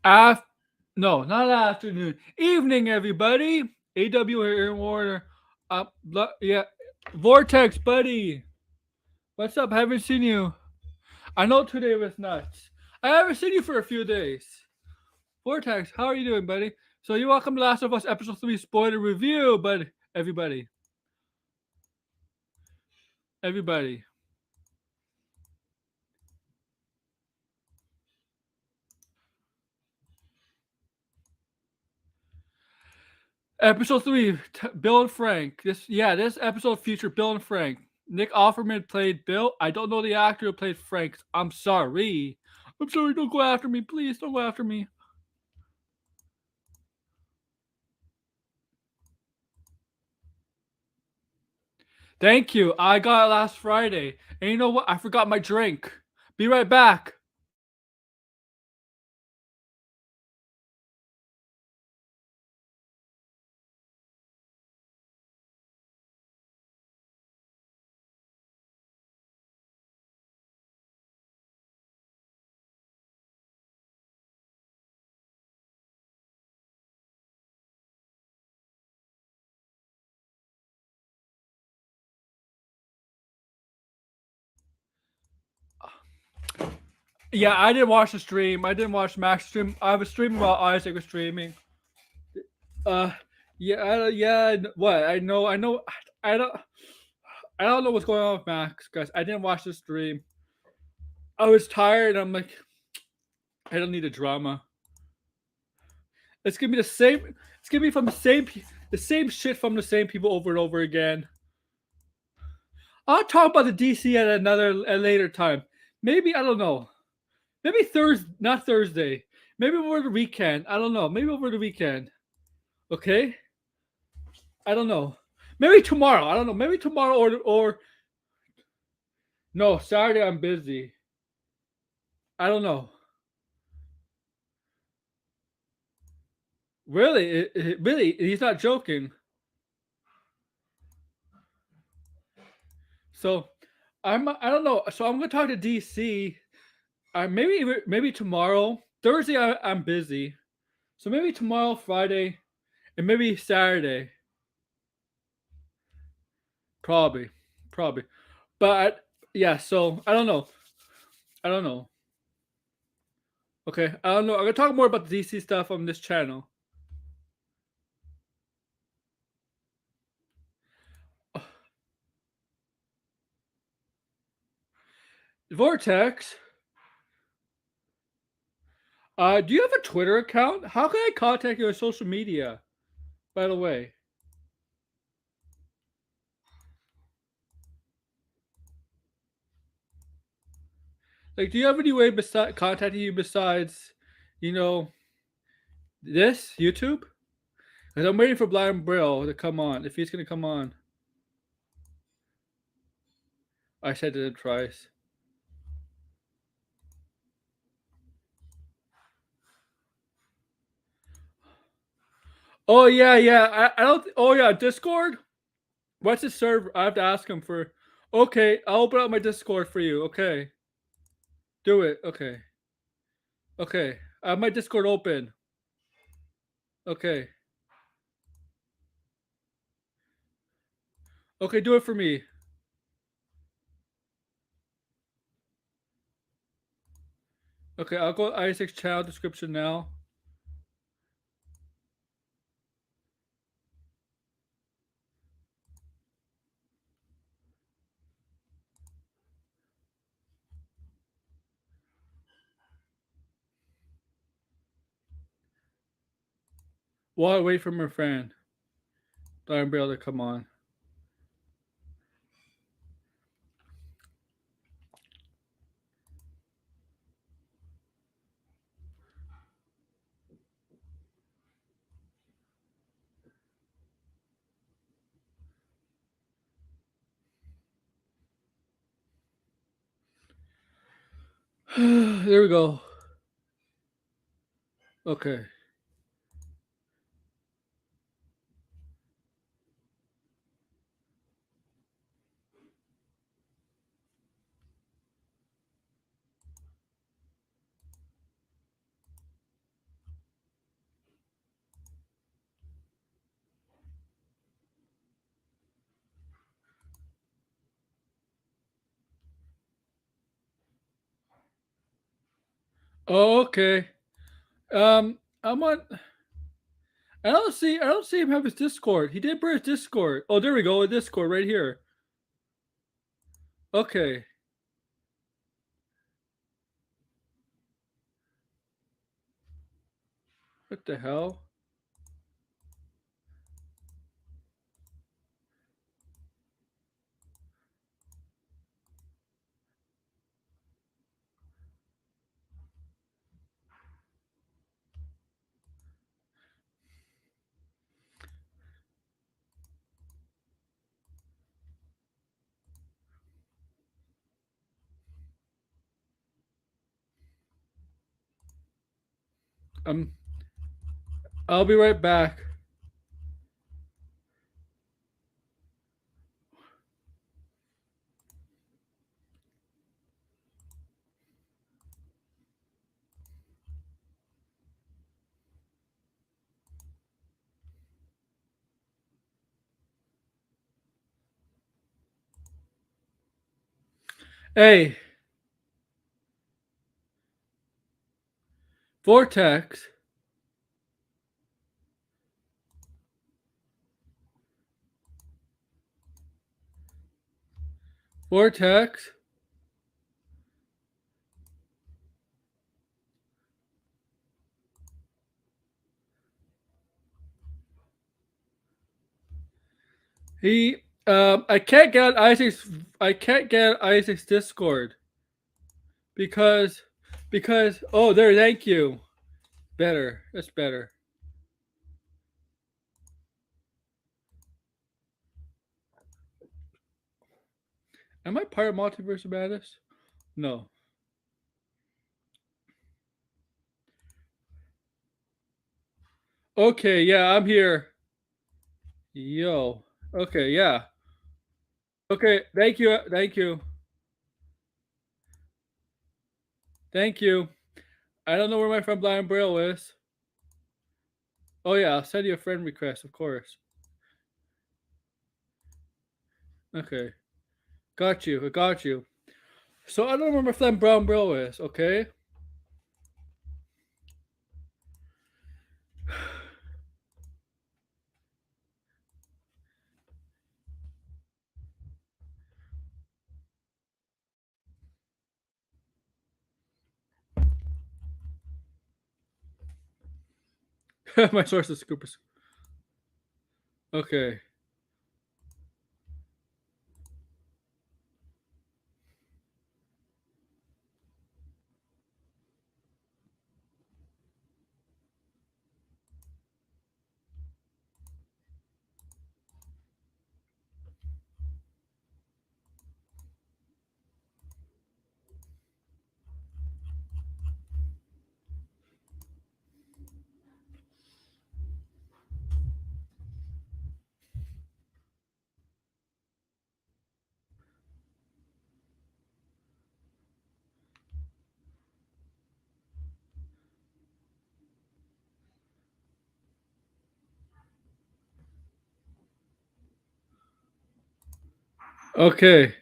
Af no, not afternoon. Evening, everybody. AW here in Warner. Yeah. Vortex, buddy. What's up? Haven't seen you. I know today was nuts. I haven't seen you for a few days. Vortex, how are you doing, buddy? So you welcome to Last of Us Episode 3 spoiler review, but everybody. Everybody. Episode 3, Bill and Frank. This episode featured Bill and Frank. Nick Offerman played Bill. I don't know the actor who played Frank. I'm sorry. I'm sorry, don't go after me. Please don't go after me. Thank you. I got it last Friday. And you know what? I forgot my drink. Be right back. Yeah, I didn't watch the stream. I didn't watch Max stream. I was streaming while Isaac was streaming. Uh, yeah. What? I don't. I don't know what's going on with Max, guys. I didn't watch the stream. I was tired. I'm like, I don't need a drama. It's gonna be the same. It's gonna be from the same shit from the same people over and over again. I'll talk about the DC at a later time. Maybe I don't know. Maybe Thursday, not Thursday. Maybe over the weekend. I don't know. Maybe over the weekend. Okay. I don't know. Maybe tomorrow. I don't know. Maybe tomorrow or no. Saturday I'm busy. I don't know. Really, he's not joking. So I don't know. So I'm gonna talk to DC. Maybe tomorrow. Thursday I'm busy. So maybe tomorrow, Friday, and maybe Saturday. Probably, probably. But yeah. So I don't know. I don't know. Okay, I don't know. I'm gonna talk more about the DC stuff on this channel. Vortex. Do you have a Twitter account? How can I contact you on social media? By the way, like, do you have any way besides contacting you besides, you know, this YouTube? Because I'm waiting for Blind Brill to come on. If he's gonna come on, I said it twice. Oh yeah. I don't. Oh yeah, Discord. What's his server? I have to ask him for. Okay, I'll open up my Discord for you. Okay, do it. Okay, okay. I have my Discord open. Okay, okay. Do it for me. Okay, I'll go Isaac's channel description now. While I wait for my friend, Blind Brill to come on. There we go. Okay. Oh, okay. I'm on. I don't see him have his Discord. He did bring his Discord. Oh, there we go. A Discord right here. Okay. What the hell? Um, I'll be right back. Hey, Vortex. Vortex. He. I can't get Isaac's. I can't get Isaac's Discord because. Oh, there. Thank you. Better. That's better. Am I part of Multiverse of Madness? No. Okay, yeah, I'm here. Yo. Okay, yeah. Okay, thank you. Thank you. Thank you. I don't know where my friend Blind Braille is. Oh yeah, I'll send you a friend request, of course. Okay. Got you. I got you. So I don't know where my friend Brown Braille is, okay? My source is Scoopers. Okay. Okay.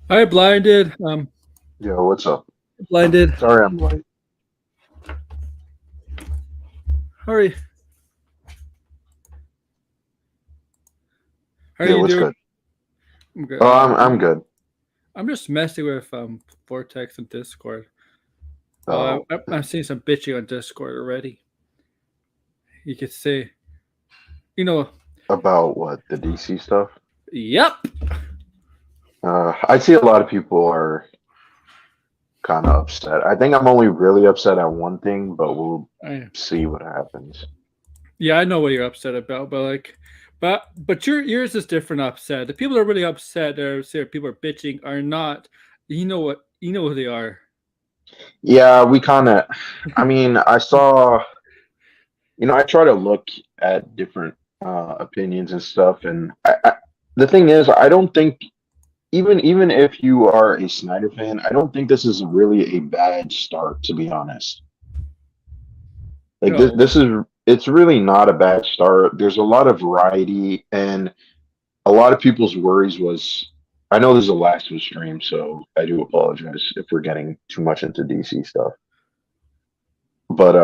Hi, blinded. Yo, what's up? Blinded. Sorry I'm late. Hurry. How are Yeah, you what's doing? good? I'm good. Oh, I'm good. I'm just messing with Vortex and Discord. Oh, I'm seeing some bitching on Discord already. You could say, you know, About what, the DC stuff? yep. I see a lot of people are kind of upset. I think I'm only really upset at one thing, but we'll I, see what happens. yeah, I know what you're upset about, but like, but yours is different. Upset. The people that are really upset, or say people are bitching, are not. You know what? You know who they are. Yeah, we kind of, I mean, I saw, I try to look at different opinions and stuff, and the thing is, I don't think even if you are a Snyder fan, I don't think this is really a bad start, to be honest. Like this, No, it's really not a bad start. There's a lot of variety, and a lot of people's worries was, I know this is a last of stream, so I do apologize if we're getting too much into DC stuff. But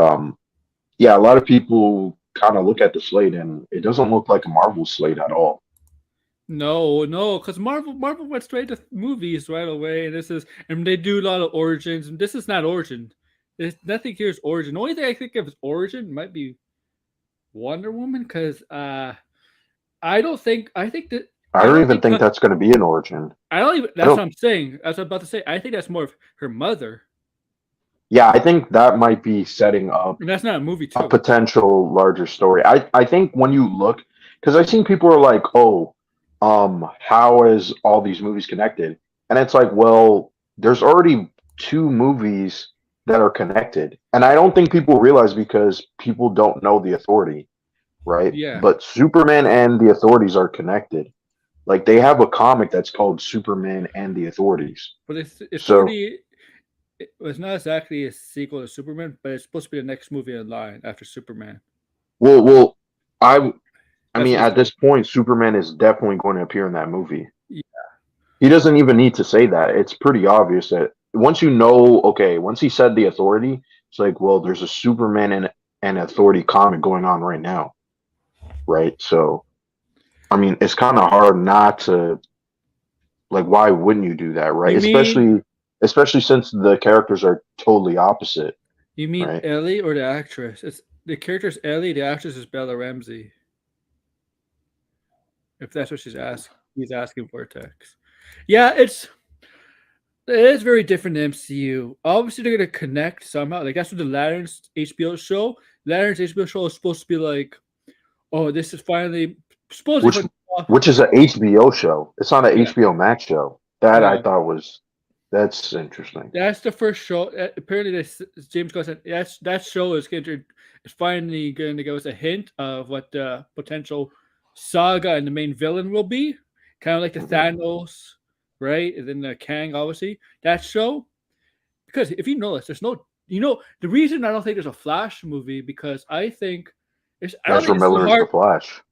yeah, a lot of people kind of look at the slate, and it doesn't look like a Marvel slate at all. no, because Marvel went straight to movies right away, and and they do a lot of origins, and this is not origin. There's nothing here is origin. The only thing I think of as origin might be Wonder Woman, because I don't think I think that I I don't don't even think think that's going to be an origin. I don't even. I That's what don't. I'm saying. That's what I'm about to say. I think that's more of her mother, Yeah, I think that might be setting up and that's not a movie a too. potential larger story. I think when you look, because I've seen people are like, oh, how is all these movies connected? And it's like, well, there's already two movies that are connected, and I don't think people realize because people don't know the Authority, right? Yeah, But Superman and the Authorities are connected. Like they have a comic that's called Superman and the Authorities. but it's So, already. It was not exactly a sequel to Superman, but it's supposed to be the next movie in line after Superman. well, I I That's mean, what at it's. this point, Superman is definitely going to appear in that movie. Yeah, He doesn't even need to say that. It's pretty obvious that once you know, okay, once he said the Authority, it's like, well, there's a Superman and an Authority comic going on right now, right? So, I mean, it's kind of hard not to, like, why wouldn't you do that, right? you mean Especially since the characters are totally opposite, you mean right? Ellie or the actress? It's the character's Ellie. The actress is Bella Ramsey. If that's what he's asking for a text. Yeah, it is very different than MCU. Obviously, they're gonna connect somehow. Like that's what the Lanterns HBO show. Lanterns HBO show is supposed to be like, oh, this is finally supposedly Which for which is an HBO show. It's not an yeah, HBO Max show. That I no, thought was that's interesting. that's the first show. Apparently, this James Gunn said that show is finally going to give us a hint of what the potential saga and the main villain will be. Kind of like the Mhm. Thanos, right? And then the Kang, obviously. That show, because if you know this, there's no, the reason I don't think there's a Flash movie because I don't Ezra think it's too Miller is the hard. Flash.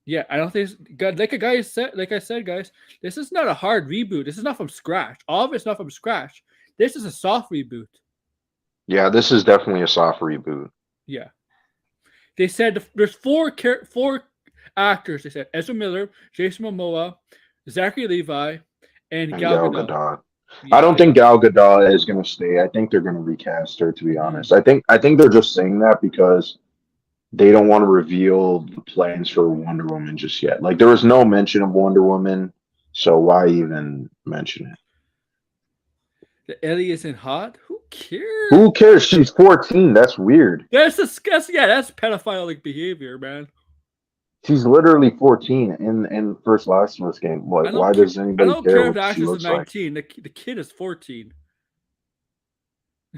Yeah, I don't think like a guy said, like I said, guys, this is not a hard reboot. This is not from scratch. All of it's not from scratch. This is a soft reboot. Yeah, this is definitely a soft reboot. Yeah, they said there's four actors. They said Ezra Miller, Jason Momoa, Zachary Levi, and And Gal Gal Gadot. Gadot. I Yeah, don't think Gal Gadot is going to stay. I think they're going to recast her. To be mm, honest, I think they're just saying that because they don't want to reveal the plans for Wonder Woman just yet. Like there was no mention of Wonder Woman, so why even mention it? the Ellie isn't hot. Who cares? Who cares? She's 14. That's weird. That's disgusting. Yeah, that's pedophilic behavior, man. She's literally 14 in first Last of Us game. I Like, don't why care. does I anybody don't care care if what the she actress is looks like? 19. The kid is 14.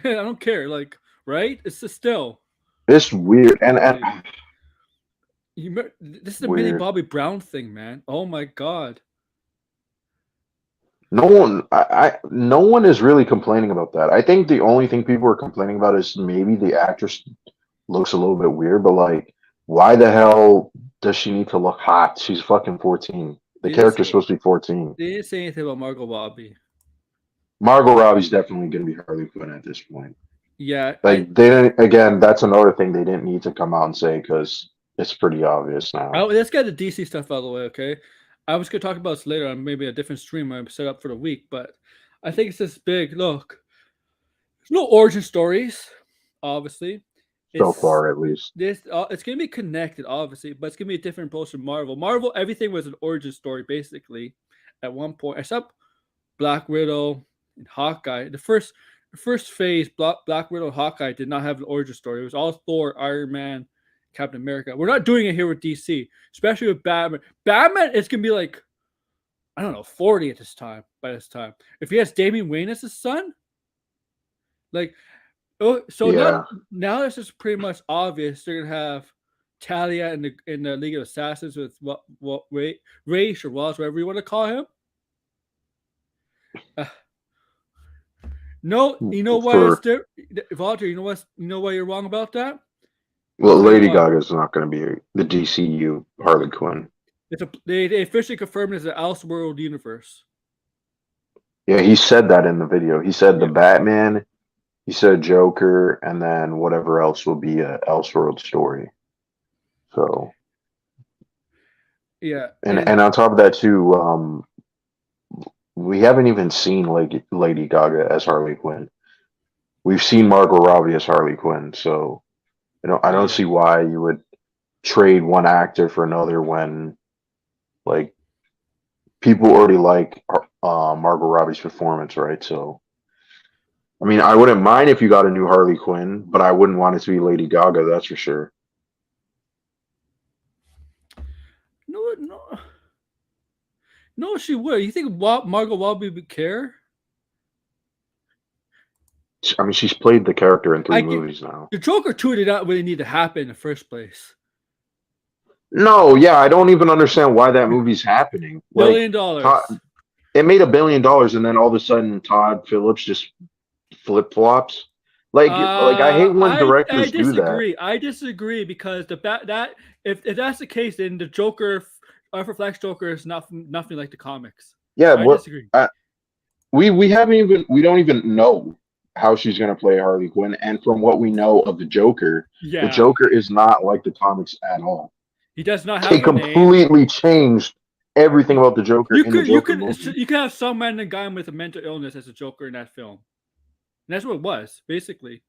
I don't care. Like, right? It's just still. It's weird and This is the Millie weird. Bobby Brown thing, man. Oh my god. No one is really complaining about that. I think the only thing people are complaining about is maybe the actress looks a little bit weird, but like, why the hell does she need to look hot? She's fucking 14. The They didn't character's say supposed to be 14. they didn't say anything about Margot Robbie. Margot Robbie's definitely going to be Harley Quinn at this point. Yeah, Like, they didn't, again, that's another thing they didn't need to come out and say because it's pretty obvious now. let's get the DC stuff out of the way, okay? I was gonna talk about this later on maybe a different stream I set up for the week, but I think it's this big look. There's no origin stories, obviously. so It's far at least. this. It's gonna be connected, obviously, but it's gonna be a different approach to Marvel. Marvel, everything was an origin story basically at one point, except Black Widow and Hawkeye. The first phase, Black Widow and Hawkeye did not have an origin story. It was all Thor, Iron Man, Captain America. We're not doing it here with DC, especially with Batman. Batman, it's gonna be like, I don't know, 40 at this time. By this time, if he has Damian Wayne as his son, like, oh, so Yeah. now this is pretty much obvious. They're gonna have Talia in the League of Assassins with what Raish or Ross, whatever you want to call him. Uh, no, you know what is For there, Walter? You know why you're wrong about that? well, I'll tell you Lady why. Gaga's not going to be the DCU Harley Quinn. They officially confirmed it's an Elseworld universe. Yeah, he said that in the video. He said the Yeah, Batman, he said Joker, and then whatever else will be a Elseworld story. So, yeah, and on top of that too, we haven't even seen Lady Gaga as Harley Quinn. We've seen Margot Robbie as Harley Quinn, so I don't yeah, see why you would trade one actor for another when like people already like Margot Robbie's performance, right? So, I mean, I wouldn't mind if you got a new Harley Quinn, but I wouldn't want it to be Lady Gaga, that's for sure. no, no, no. She would. You think Margot Robbie would care? I mean, she's played the character in three I get movies now. the Joker 2 did not really need to happen in the first place. No, yeah, I don't even understand why that movie's happening. Like, Billion Todd, dollars. it made $1 billion, and then all of a sudden Todd Phillips just flip flops. Like I hate when I directors do that. disagree. I disagree because that if that's the case, then the Joker, Arthur Fleck's Joker is nothing like the comics. Yeah, I what disagree. we don't even know how she's gonna play Harley Quinn, and from what we know of the Yeah, Joker is not like the comics at all. he does not They have a name. completely changed everything about the Joker You in the could you Joker could movie. you could have some random guy with a mental illness as a Joker in that film. And that's what it was basically.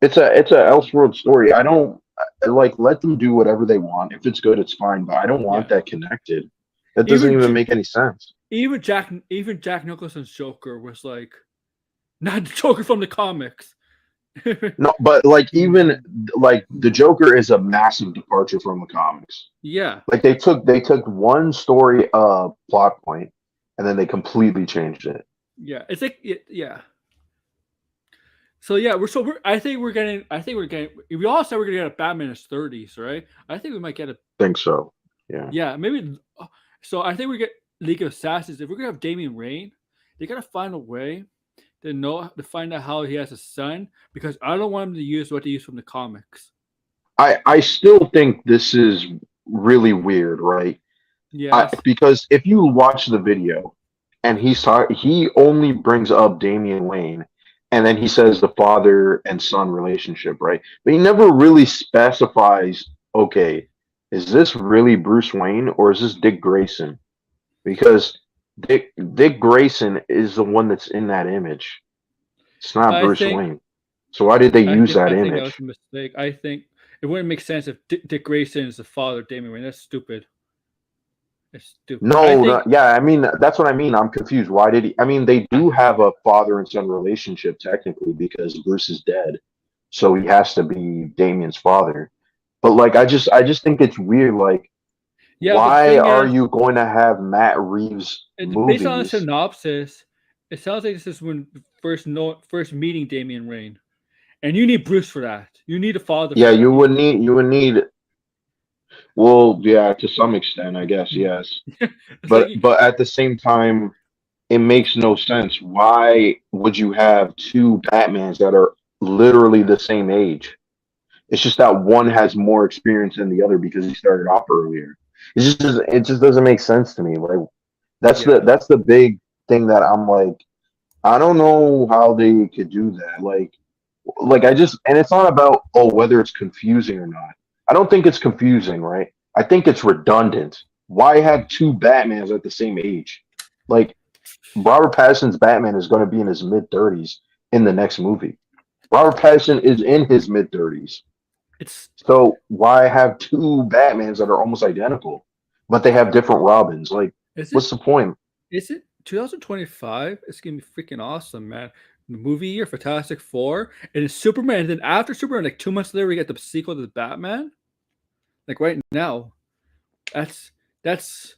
It's a Elseworld story. I don't like let them do whatever they want. If it's good, it's fine. But I don't want Yeah, that connected. That doesn't even even make any sense. Jack Nicholson's Joker was like not the Joker from the comics. No, but like even like the Joker is a massive departure from the comics. Yeah, Like they took one story plot point and then they completely changed it. yeah. It's like yeah. So yeah, we're. I think we're getting. I think we're getting. We all said we're gonna get a Batman in his 30s, right? I think we might get a. Think so. Yeah. Yeah, maybe. So I think we get League of Assassins. If we're gonna have Damian Rain, they gotta find a way to find out how he has a son because I don't want him to use what they use from the comics. I still think this is really weird, right? Yes. Because if you watch the video and he only brings up Damian Wayne and then he says the father and son relationship, right? But he never really specifies, okay, is this really Bruce Wayne or is this Dick Grayson? Because Dick Grayson is the one that's in that image. It's not I Bruce think Wayne. So why did they use that I think that was image? a mistake. I think it wouldn't make sense if Dick Grayson is the father of Damian Wayne. That's stupid. It's stupid. I No, think yeah, I mean that's what I mean. I'm confused. Why did he? I mean, they do have a father and son relationship technically because Bruce is dead, so he has to be Damien's father. But like, I just think it's weird. Like, yeah, but the why thing are is, you going to have Matt Reeves based on the movies? synopsis, it sounds like this is when first meeting Damian Rain, and you need Bruce for that. You need a father for Yeah, that. you would need. Well, yeah, to some extent, I guess, yes. It's like But at the same time, it makes no sense. Why would you have two Batmans that are literally the same age? It's just that one has more experience than the other because he started off earlier. It just doesn't make sense to me. Like that's the yeah, that's the big thing that I'm like I don't know how they could do that. Like I just and it's not about whether it's confusing or not. I don't think it's confusing, right? I think it's redundant. Why have two Batmans at the same age? Like Robert Pattinson's Batman is going to be in his mid 30s in the next movie. Robert Pattinson is in his mid-30s. It's So why have two Batmans that are almost identical, but they have different Robins? Like, is it what's the point? is it 2025? It's gonna be freaking awesome, man. The movie year, Fantastic Four, and it's Superman. And then after Superman, like 2 months later, we get the sequel to the Batman. Like right now, that's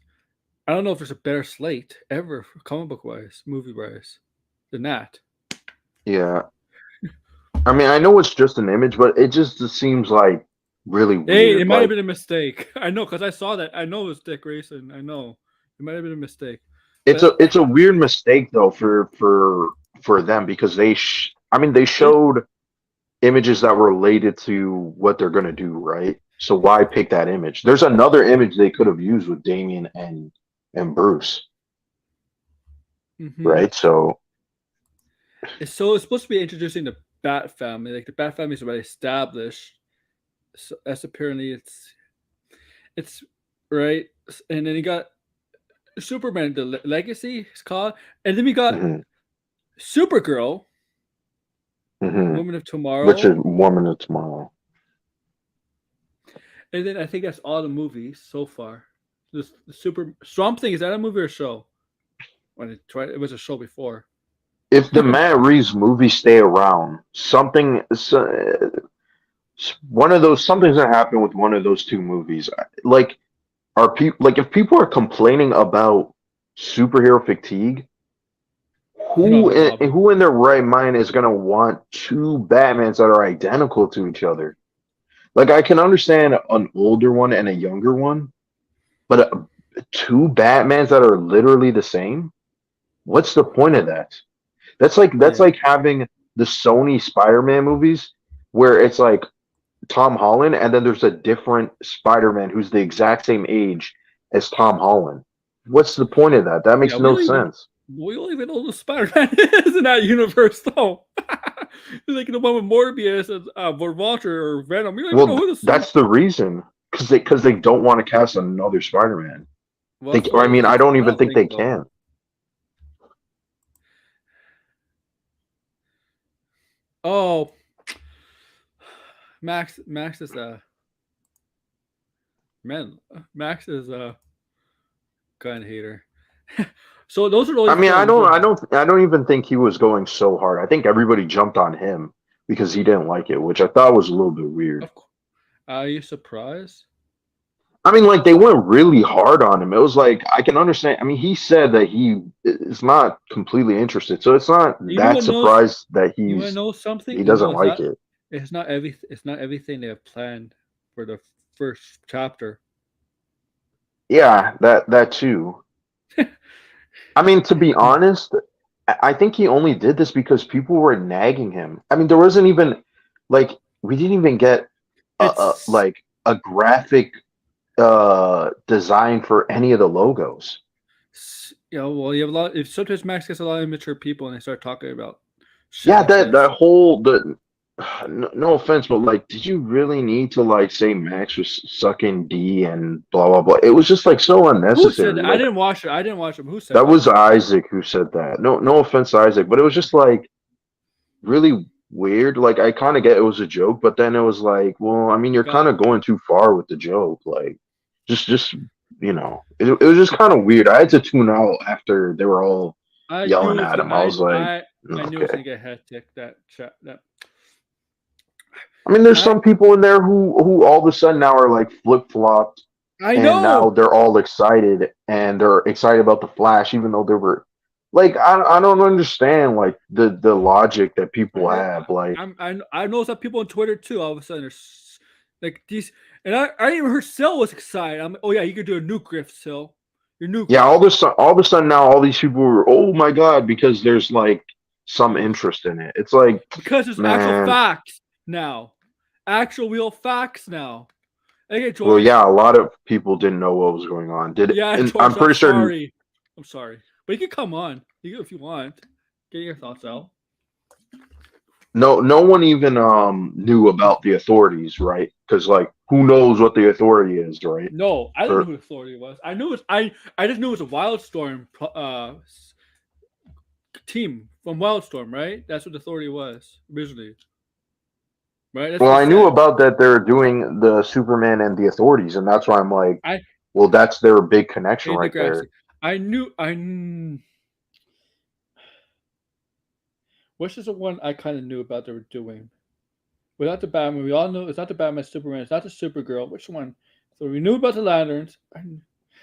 I don't know if there's a better slate ever, comic book wise, movie wise, than that. Yeah. I mean, I know it's just an image, but it seems like really Hey, it weird. might have Like been a mistake. I know because I saw that. I know it was Dick Grayson. I know it might have been a mistake, but it's a weird mistake though for them because I mean they it, showed images that were related to what they're gonna do, right? So why pick that image? There's another image they could have used with Damien and Bruce, mhm. right? So It's supposed to be introducing the Bat family. Like the Bat family is already established. So that's apparently it's right. And then you got Superman, the Legacy, it's called, and then we got mhm, Supergirl, mhm. Woman of Which is Tomorrow, Woman of Tomorrow. and then I think that's all the movies so far. The Super Swamp Thing, is that a movie or a show? When it was a show before. If the Matt Reeves movies stay around, one of those something's gonna happen with one of those two movies. Like are people like if people are complaining about superhero fatigue, No, no problem. who in their right mind is gonna want two Batmans that are identical to each other? Like I can understand an older one and a younger one, but two Batmans that are literally the same. What's the point of that? That's Yeah. like having the Sony Spider-Man movies where it's like Tom Holland and then there's a different Spider-Man who's the exact same age as Tom Holland. What's the point of that? That Yeah, makes no sense. we don't even know who Spider-Man is in that universe, though. Like the one with Morbius and Walter or Venom. We don't even know Well, who that's the reason because they don't want to cast another Spider-Man. well, They, that's I what mean, I don't I even don't think think they so. can. Oh, Max is a man. Max is a gun hater. So those are I always mean, films. I don't even think he was going so hard. I think everybody jumped on him because he didn't like it, which I thought was a little bit weird. Of course. Are you surprised? I mean, like they went really hard on him. It was like I can understand. I mean, he said that he is not completely interested, so it's not You that want to know? surprised that You want to know something? he You know, doesn't like it. it's not every. It's not everything they have planned for the first chapter. Yeah, that too. I mean, to be honest, I think he only did this because people were nagging him. I mean, there wasn't even like we didn't even get It's like a graphic design for any of the logos. well, you have a lot. If sometimes Max gets a lot of immature people and they start talking about shit Yeah, like this. that whole the no offense, but like, did you really need to like say Max was sucking D and blah blah blah? It was just like so Who said unnecessary. that? I Like didn't watch it. I didn't watch him. Who said that that? was Isaac who said that. No offense to Isaac, but it was just like really weird. Like I kind of get it was a joke, but then it was like, well, I mean, You you're kind got. of going too far with the joke. Like just it was just kind of weird. I had to tune out after they were all I yelling knew at it. him. I was like, I knew it was okay. gonna get hectic. That chat. That I mean, there's I some people in there who all of a sudden now are like flip flopped, I and now know. they're all excited and they're excited about the Flash, even though they were like, I don't understand like the logic that I people know. have. Like, I know some people on Twitter too. All of a sudden, there's like these, and I even heard Cell was excited. I'm oh yeah, you could do a new Griff, Cell. Your new yeah, Griff all of a sudden now all these people were, oh my god, because there's like some interest in it. It's like, because there's actual man, facts now, actual real facts now. Okay, well, George. yeah, a lot of people didn't know what was going on. Yeah, And George. I'm I'm pretty certain sorry. I'm sorry, but you can come on. You can if you want. Get your thoughts out. no one even knew about the authorities, right? Because like who knows what the authority is, right? No, I didn't know Or who the Authority was. I knew it. I just knew it was a Wildstorm team from Wildstorm, right? That's what the Authority was originally. right? That's Well, what I it knew said. about that they're doing the Superman and the Authorities, and that's why I'm like, I well, that's their big connection Hey right there. Degrassi. Which is the one I kind of knew about they were doing. Without the Batman, we all know it's not the Batman, Superman, it's not the Supergirl. Which one? So we knew about the Lanterns.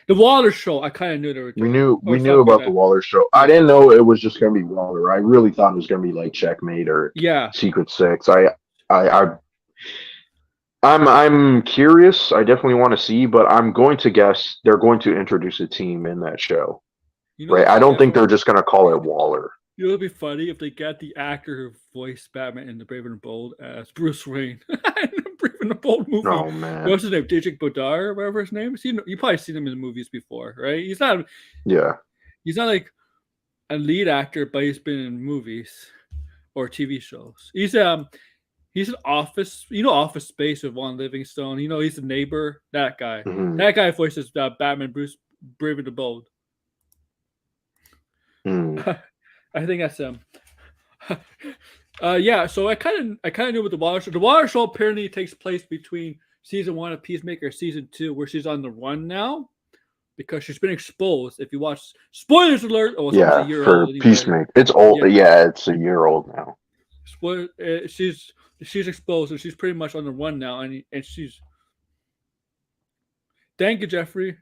The Waller Show, I kind of knew they were We doing, knew or we knew something like about the that. Waller show. I Yeah, didn't know it was just gonna be Waller. I really thought it was gonna be like Checkmate or yeah. Secret Six. I I'm curious. I definitely want to see, but I'm going to guess they're going to introduce a team in that show, You know right? what'd I be don't think funny? they're just gonna call it Waller. You know what'd be funny if they got the actor who voiced Batman in the Brave and the Bold as Bruce Wayne in the Brave and the Bold movie. Oh man, What's his name? Dijik Bodar, or whatever his name is. You probably seen him in the movies before, right? yeah. He's not like a lead actor, but he's been in movies or TV shows. He's an Office, Office Space with Juan Livingstone. He's the neighbor. That guy. Hmm. That guy voices Batman, Bruce, Brave and the Bold. Hmm. I think that's him. Yeah. So I kind of knew what the Water Show. The Water Show apparently takes place between season 1 of Peacemaker, season 2, where she's on the run now because she's been exposed. If you watch, spoilers alert. Oh, it's almost a Yeah, year for old anyway. Peacemaker. It's old. Yeah. Yeah, it's a year old now. Spoiler. She's exposed, and she's pretty much on the run now, and she's. Thank you, Jeffrey.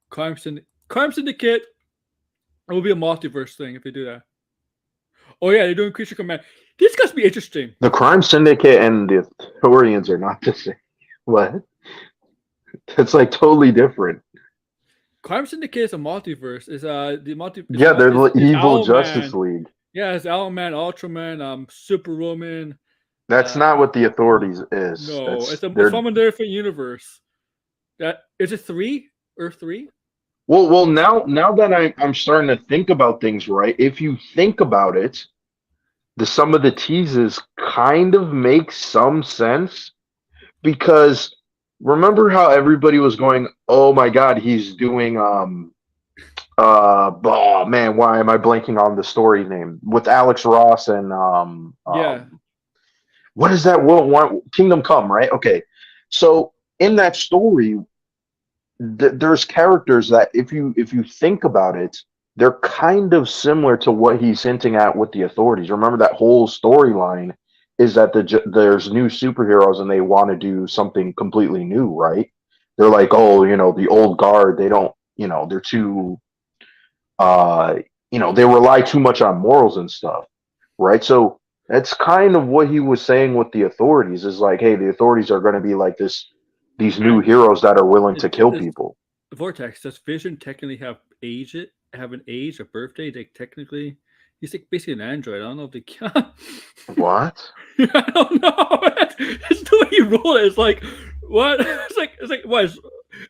Crime Syndicate. It will be a multiverse thing if they do that. Oh yeah, they're doing Creature Command. This got to be interesting. The Crime Syndicate and the Authorians are not the same. What? It's like totally different. Crime Syndicate is a multiverse. Is the multi? Yeah, they're the Is evil Owlman. Justice League. Yeah, it's Owlman, Ultraman, Superwoman. That's not what the Authorities is. No, That's it's they're from a different universe. That is it. Earth 3. well. Now that I'm starting to think about things, right? If you think about it, some of the teases kind of make some sense because remember how everybody was going, "Oh my God, he's doing oh man, why am I blanking on the story name with Alex Ross and Yeah. what is that world one Kingdom Come, right? Okay, so in that story, there's characters that if you think about it, they're kind of similar to what he's hinting at with the Authorities. Remember that whole storyline is that there's new superheroes and they want to do something completely new, right? They're like, oh, the old guard, they don't, they're too they rely too much on morals and stuff, right? So that's kind of what he was saying with the Authorities is like, hey, the Authorities are going to be like these new heroes that are willing to kill people. Vortex, does Vision technically have an age, a birthday? They technically, he's like basically an android. I don't know if they can. What? I don't know. It's the way you roll it. It's like what? It's like what?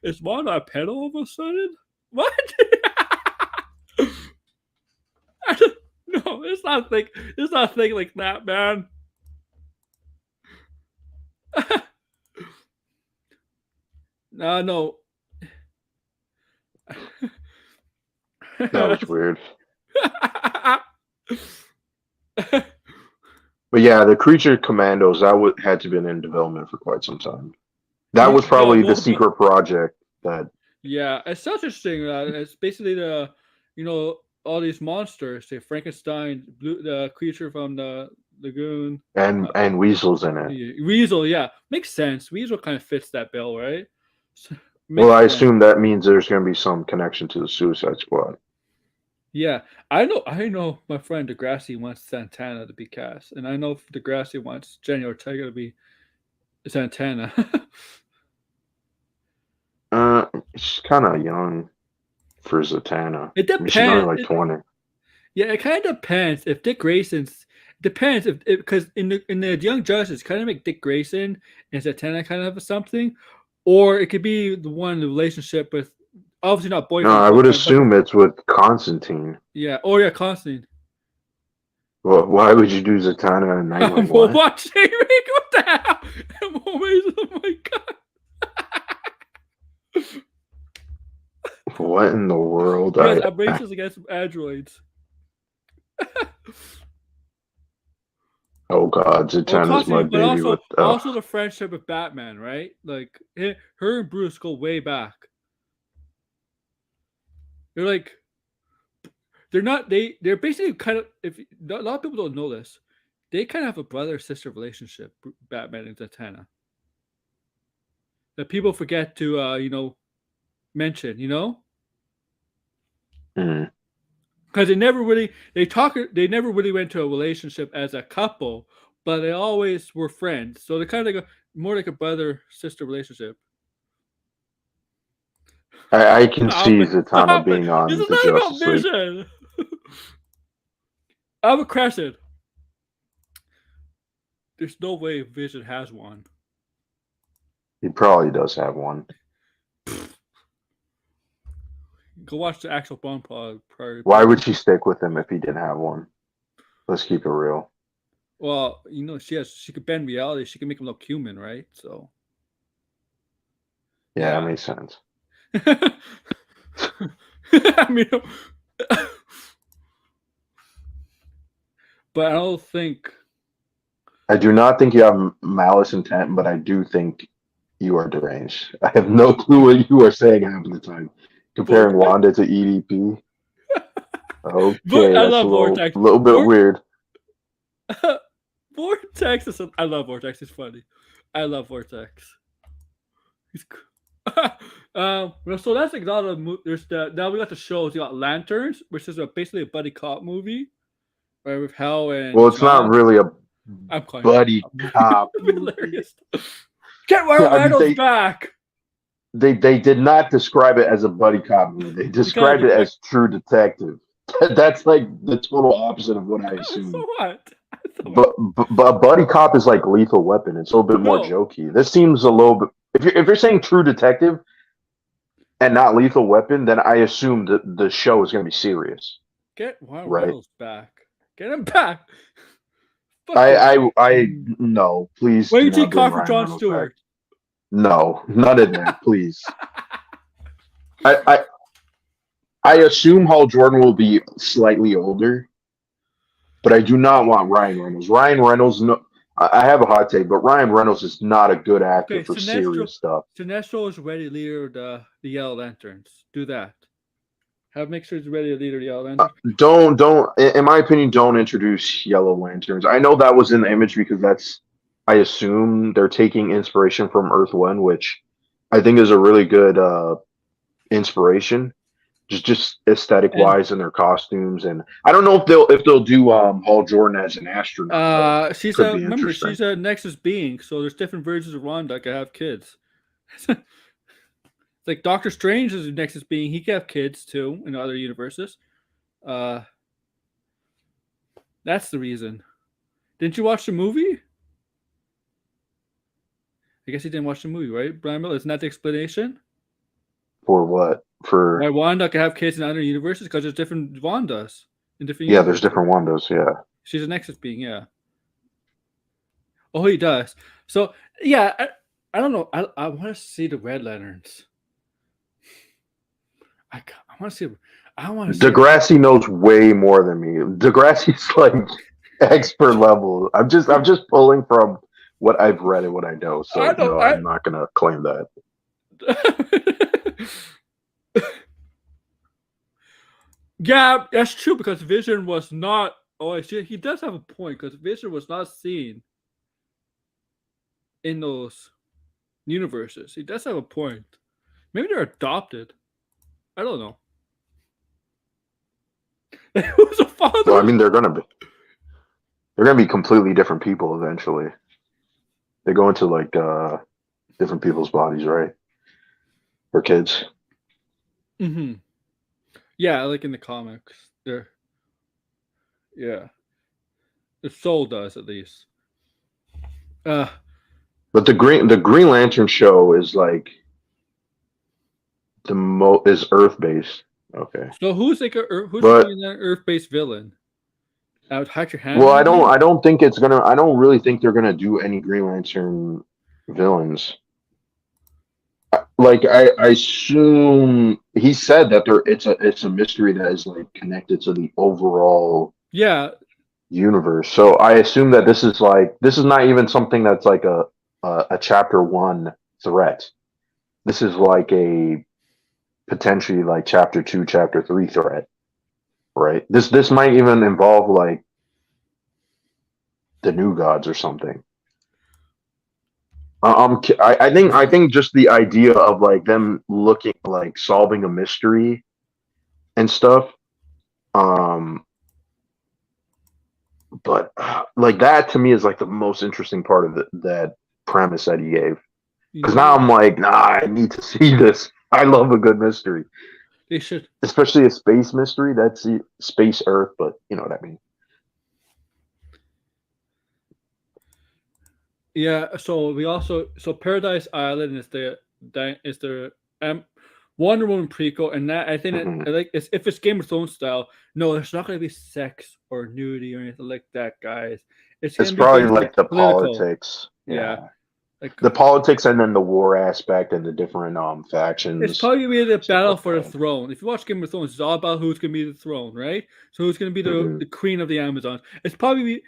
Is Mon a pedo all of a sudden? What? No, it's not like that, man. No. That was weird. But yeah, the Creature Commandos had to been in development for quite some time. That was probably the secret project that. Yeah, it's such interesting. It's basically all these monsters. Say Frankenstein, the creature from the lagoon, and Weasel's in it. Weasel, yeah, makes sense. Weasel kind of fits that bill, right? Well, I assume that means there's going to be some connection to the Suicide Squad. Yeah, I know. My friend Degrassi wants Santana to be cast, and I know Degrassi wants Jenny Ortega to be Santana. She's kind of young for Zatanna. It depends. She's only like 20. Yeah, it kind of depends. If Dick Grayson's depends if because in the Young Justice, kind of make Dick Grayson and Zatanna kind of have something, or it could be the relationship with. Obviously not boyfriend. No, I would assume it's with Constantine. Yeah. Oh yeah, Constantine. Well, why would you do Zatanna and 911? Well, watch Rick. What the hell? I'm always, oh my god. What in the world? Yes, I'm racist against androids. Oh God, Oh, Zatanna's my constantly, but baby. also With also the friendship with Batman, right? Like her and Bruce go way back. They're like they're not they're basically kind of if a lot of people don't know this, they kind of have a brother sister relationship. Batman and Zatanna that people forget to mention. mm, Because they never really went to a relationship as a couple, but they always were friends. So they're kind of like more like a brother sister relationship. I can Stop see it! Zatanna Stop it! being This on is the not about Justice League. Vision. I'm a Crescent. There's no way Vision has one. He probably does have one. Go watch the actual Bond pod. Why would she stick with him if he didn't have one? Let's keep it real. Well, she could bend reality. She can make him look human, right? So Yeah, that yeah. makes sense. I mean, but I don't think. I do not think you have malice intent, but I do think you are deranged. I have no clue what you are saying half the time. Comparing Vortex. Wanda to EDP. But Okay, I that's a love Vortex. little bit weird. Vortex is. I love Vortex. He's funny. I love Vortex. He's. Well, so that's like all the. There's now we got the shows. You got Lanterns, which is basically a buddy cop movie, right? With Hal and Well, it's not John. really a I'm calling buddy cop. hilarious. Get Ryan Reynolds back. They did not describe it as a buddy cop movie. They described it as True Detective. That's like the total opposite of what I assumed. So what? But a buddy cop is like Lethal Weapon. It's a little bit more jokey. This seems a little bit. If you're saying True Detective and not Lethal Weapon, then I assume that the show is going to be serious. Get Ryan Reynolds back. Get him back. I no, please. Wait till you call for Jon Stewart. No, none of that, please. I assume Hal Jordan will be slightly older, but I do not want Ryan Reynolds. Ryan Reynolds, no, I have a hot take, but Ryan Reynolds is not a good actor for serious stuff. Sinestro is ready to lead the Yellow Lanterns. Do that. Make sure he's ready to lead the Yellow Lanterns. Don't. In my opinion, don't introduce Yellow Lanterns. I know that was in the image because that's. I assume they're taking inspiration from Earth One, which I think is a really good inspiration, just aesthetic wise in their costumes. And I don't know if they'll do Hal Jordan as an astronaut. She's a Nexus being, so there's different versions of Wanda that can have kids. It's like Doctor Strange is a Nexus being; he can have kids too in other universes. That's the reason. Didn't you watch the movie? I guess you didn't watch the movie, right, Brian Miller? Isn't that the explanation? For what? For why Wanda can have kids in other universes? Because there's different Wandas in different universes. There's different Wandas, yeah. She's a Nexus being, yeah. Oh, he does. So, yeah, I don't know. I want to see the Red Lanterns. I want to see. Degrassi knows way more than me. Degrassi's like expert level. I'm just pulling from what I've read and what I know. So I'm not gonna claim that. Yeah, that's true because Vision was not. Oh, he does have a point because Vision was not seen in those universes. He does have a point. Maybe they're adopted. I don't know. Who's a father? Well, I mean, they're gonna be completely different people eventually. They go into like different people's bodies, right? For kids. Mm-hmm. Yeah, like in the comics, the soul does at least. But the Green Lantern show is like is Earth based. Okay. So who's an Earth based villain? Hide your hand. Well, I don't think it's gonna. I don't really think they're gonna do any Green Lantern villains. Like I assume he said that it's a mystery that is like connected to the overall. Yeah, universe. So I assume that this is not even something that's like a chapter one threat. This is like a potentially like chapter two, chapter three threat, right? This might even involve like the new gods or something. I think just the idea of like them looking like solving a mystery and stuff. Um, but like that to me is like the most interesting part of that premise that he gave. Because now I'm like, nah, I need to see this. I love a good mystery, They should. especially a space mystery. That's space Earth, but you know what I mean. Yeah. So Paradise Island is the Wonder Woman prequel, and that I think Mhm. that like if it's Game of Thrones style, no, there's not going to be sex or nudity or anything like that, guys. It's going It's to be probably basically like the political. politics. Yeah. Yeah. Like The politics and then the war aspect and the different it's factions, probably gonna be the stuff battle like for the that. throne. If you watch Game of Thrones, it's all about who's gonna be the throne, right? So who's gonna be Hmm. the queen of the Amazons? It's probably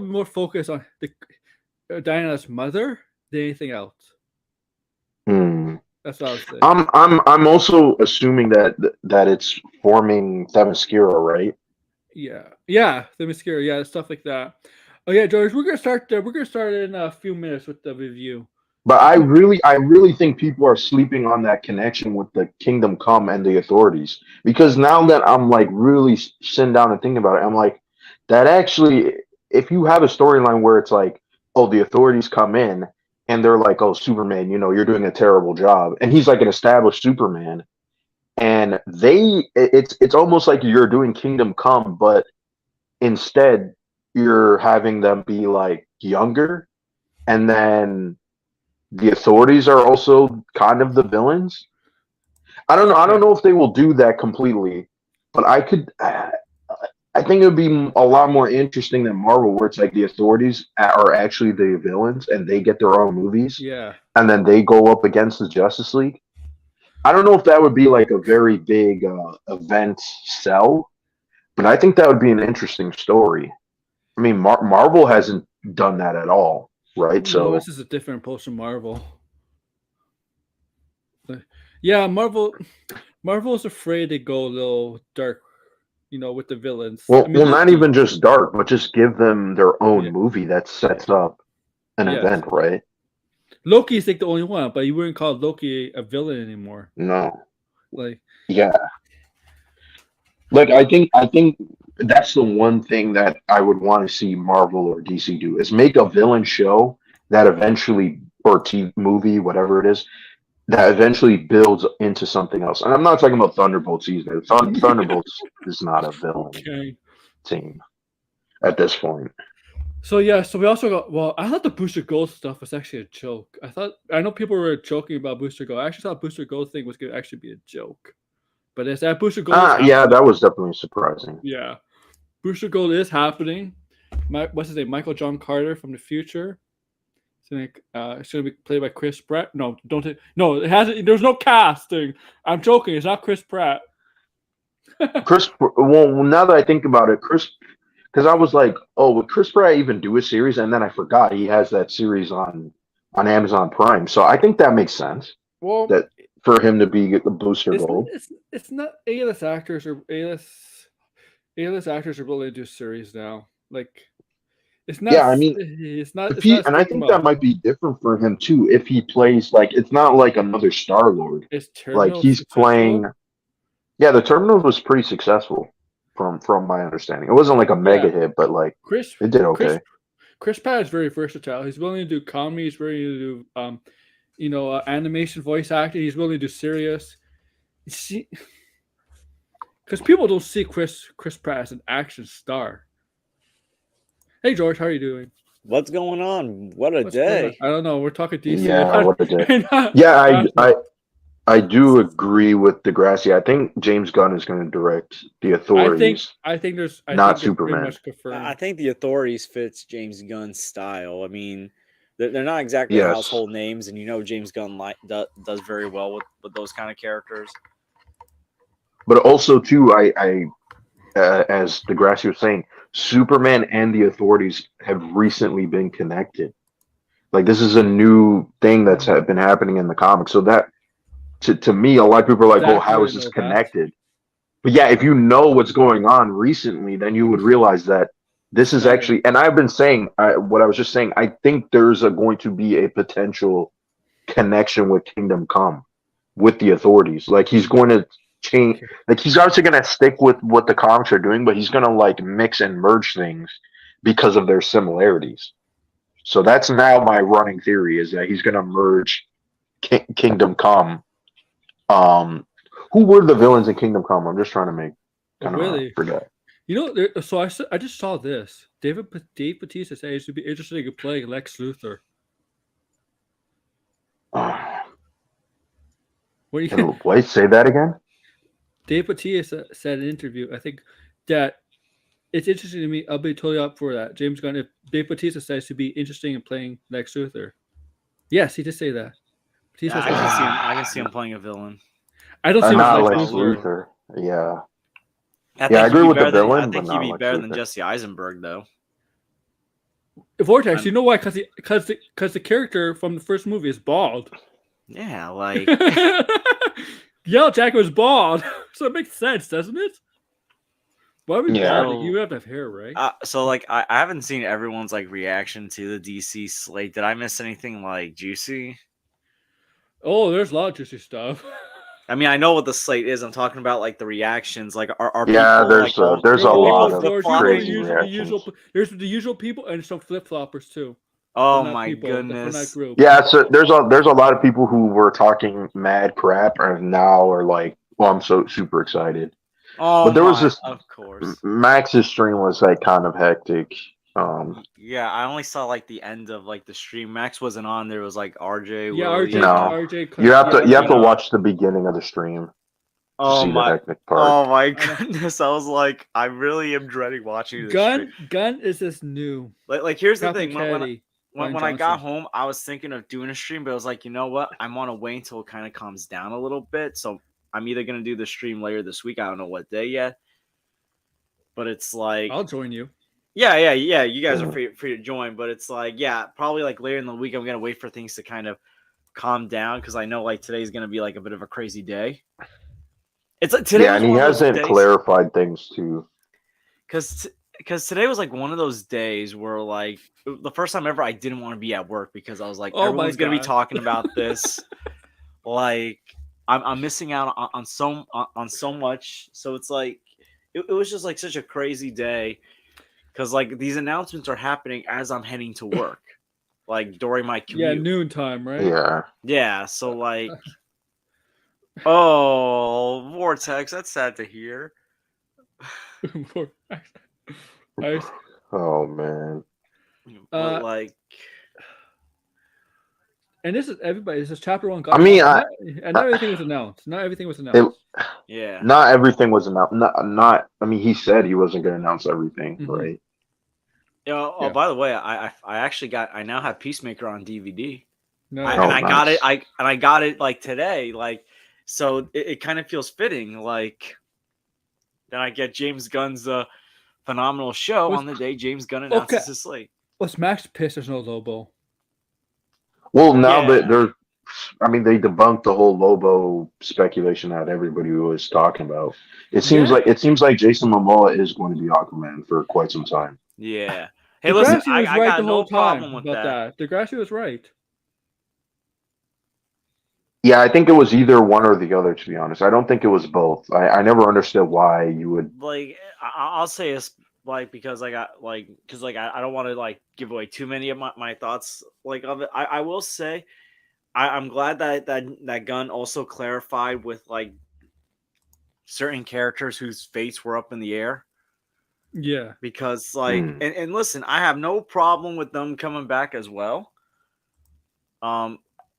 more focused on the Diana's mother than anything else. Hmm. That's what I was saying. I'm also assuming that it's forming Themyscira, right? Yeah, the mascara, yeah, stuff like that. Oh yeah, George, we're gonna start. We're gonna start in a few minutes with the review. But I really think people are sleeping on that connection with the Kingdom Come and the authorities. Because now that I'm like really sitting down and thinking about it, I'm like, that actually, if you have a storyline where it's like, oh, the authorities come in and they're like, oh, Superman, you're doing a terrible job, and he's like an established Superman, and it's almost like you're doing Kingdom Come, but instead you're having them be like younger, and then the authorities are also kind of the villains. I don't know. I don't know if they will do that completely, but I think it would be a lot more interesting than Marvel, where it's like the authorities are actually the villains and they get their own movies, Yeah. and then they go up against the Justice League. I don't know if that would be like a very big event sell, but I think that would be an interesting story. I mean, Marvel hasn't done that at all, right? No, So this is a different approach to Marvel. Yeah, Marvel is afraid to go a little dark, with the villains. I mean, not Loki. even just dark, but just give them their own Yeah, movie that sets up an yes. event, right? Loki's like the only one, but you wouldn't call Loki a villain anymore. No, Like, yeah, like I think that's the one thing that I would want to see Marvel or DC do is make a villain show that eventually, or TV movie, whatever it is, that eventually builds into something else. And I'm not talking about Thunderbolts either. Thunderbolts is not a villain okay. team at this point. So yeah, so we also got. Well, I thought the Booster Gold stuff was actually a joke. I know people were joking about Booster Gold. I actually thought Booster Gold thing was going to actually be a joke. But it's that Booster Gold is Yeah, happening. that was definitely surprising. Yeah, Booster Gold is happening. What's his name? Michael John Carter from the future. It's gonna be played by Chris Pratt. No, don't. No, it hasn't. There's no casting. I'm joking. It's not Chris Pratt. Well, now that I think about it, because I was like, oh, would Chris Pratt even do a series? And then I forgot he has that series on Amazon Prime. So I think that makes sense Well, that for him to be the Booster Gold. it's not A-list actors or A-list actors are willing to do series now. Like, it's not. Yeah, I mean, It's not. if It's not he a and I stigma. think that might be different for him too. If he plays like it's not like another Star Lord, Is like Terminal he's successful? playing. Yeah, the Terminal was pretty successful from my understanding. It wasn't like a mega hit, but like it did okay. Chris Pratt is very versatile. He's willing to do comedy. He's willing to do animation voice acting. He's willing to do serious. See, because people don't see Chris Pratt as an action star. Hey George, how are you doing? What's going on? What a What's going on? day. I don't know. We're talking DC. Yeah, what a day. Not Yeah, Marvel. I do agree with Degrassi. I think James Gunn is going to direct the authorities. I think there's. I Not think they're pretty Superman. much confirmed. I think the authorities fits James Gunn's style. I mean, they're not exactly Yes. household names, and James Gunn does very well with those kind of characters. But also too, I as Degrassi was saying, Superman and the authorities have recently been connected. Like this is a new thing that's been happening in the comics. So that to me, a lot of people are like, "Oh, Zach how is wouldn't this know that. connected?" But yeah, if you know what's going on recently, then you would realize that this is actually. And I've been saying what I was just saying. I think there's going to be a potential connection with Kingdom Come with the authorities. Like he's going to change. Like he's obviously going to stick with what the comics are doing, but he's going to like mix and merge things because of their similarities. So that's now my running theory is that he's going to merge Kingdom Come. Who were the villains in Kingdom Come? I'm just trying to make kind of Really? forget. You know, so I just saw this. Dave Bautista said he should be interested in playing Lex Luthor. What do you? Wait, say that again. Dave Bautista said in an interview, I think, that it's interesting to me. I'll be totally up for that. James Gunn, if Dave Bautista says to be interesting in playing Lex Luthor. Yes, he did say that. Yeah, I can see him playing a villain. I don't see him not as Lex Lex Luthor. Luthor. Yeah. I agree with the than, villain. I think but he'd not be Lex better than Luthor. Jesse Eisenberg, though. Vortex, you know why? Because the character from the first movie is bald. Yeah, like Yellow Jacket was bald, so it makes sense, doesn't it? Why would Yeah. bald? You have to have hair, right? so like I haven't seen everyone's like reaction to the DC slate. Did I miss anything like juicy? Oh, there's a lot of juicy stuff. I mean, I know what the slate is. I'm talking about like the reactions. Like, are Yeah, people, there's like, there's a people lot of flip-flopping? crazy the reactions. usual. There's the usual people and some flip floppers too. Oh From that my people, from that goodness! group. Yeah, so there's a lot of people who were talking mad crap and now are like, "Well, I'm so super excited." Oh But there was my, this of course. Max's stream was like kind of hectic. Yeah, I only saw like the end of like the stream. Max wasn't on. There was like RJ. Yeah, Willie, No. RJ. You have to know. watch the beginning of the stream to Oh see the my! hectic part. Oh my goodness! I was like, I really am dreading watching this. Stream. Gun is this new. Like here's the Captain thing. Caddy, When Ryan I got Johnson. home, I was thinking of doing a stream, but I was like, you know what? I want to wait until it kind of calms down a little bit. So I'm either gonna do the stream later this week. I don't know what day yet. But it's like, I'll join you. yeah. You guys are free to join, but it's like, yeah, probably like later in the week. I'm gonna wait for things to kind of calm down because I know like today's gonna be like a bit of a crazy day. It's like today. Yeah, and he hasn't clarified things too. Because today was like one of those days where like the first time ever I didn't want to be at work because I was like, everyone's gonna be talking about this. Like I'm missing out on so much. So it's like it was just like such a crazy day because like these announcements are happening as I'm heading to work, like during my commute. Yeah, noon time, right? Yeah. So like, oh, Vortex, that's sad to hear. Oh man. But like, and this is everybody. This is chapter 1. I mean, not everything was announced. Not everything was announced. Yeah. Not everything was announced. Not. I mean, he said he wasn't going to announce everything, right? Oh, by the way, I actually I now have Peacemaker on DVD. I got it. I got it like today. Like, so it kind of feels fitting. Like, then I get James Gunn's phenomenal show on the day James Gunn announces his slate. Was Max pissed there's no Lobo? Well, now that they're, I mean, they debunked the whole Lobo speculation that everybody was talking about. It seems like Jason Momoa is going to be Aquaman for quite some time. Yeah. Hey, listen, I got no problem with that. Degrassi was right. Yeah, I think it was either one or the other, to be honest. I don't think it was both. I never understood why you would. Like, I'll say it's like because I got like because like I don't want to like give away too many of my thoughts like of it. I will say I'm glad that Gunn also clarified with like certain characters whose fates were up in the air. Yeah, because like and listen, I have no problem with them coming back as well.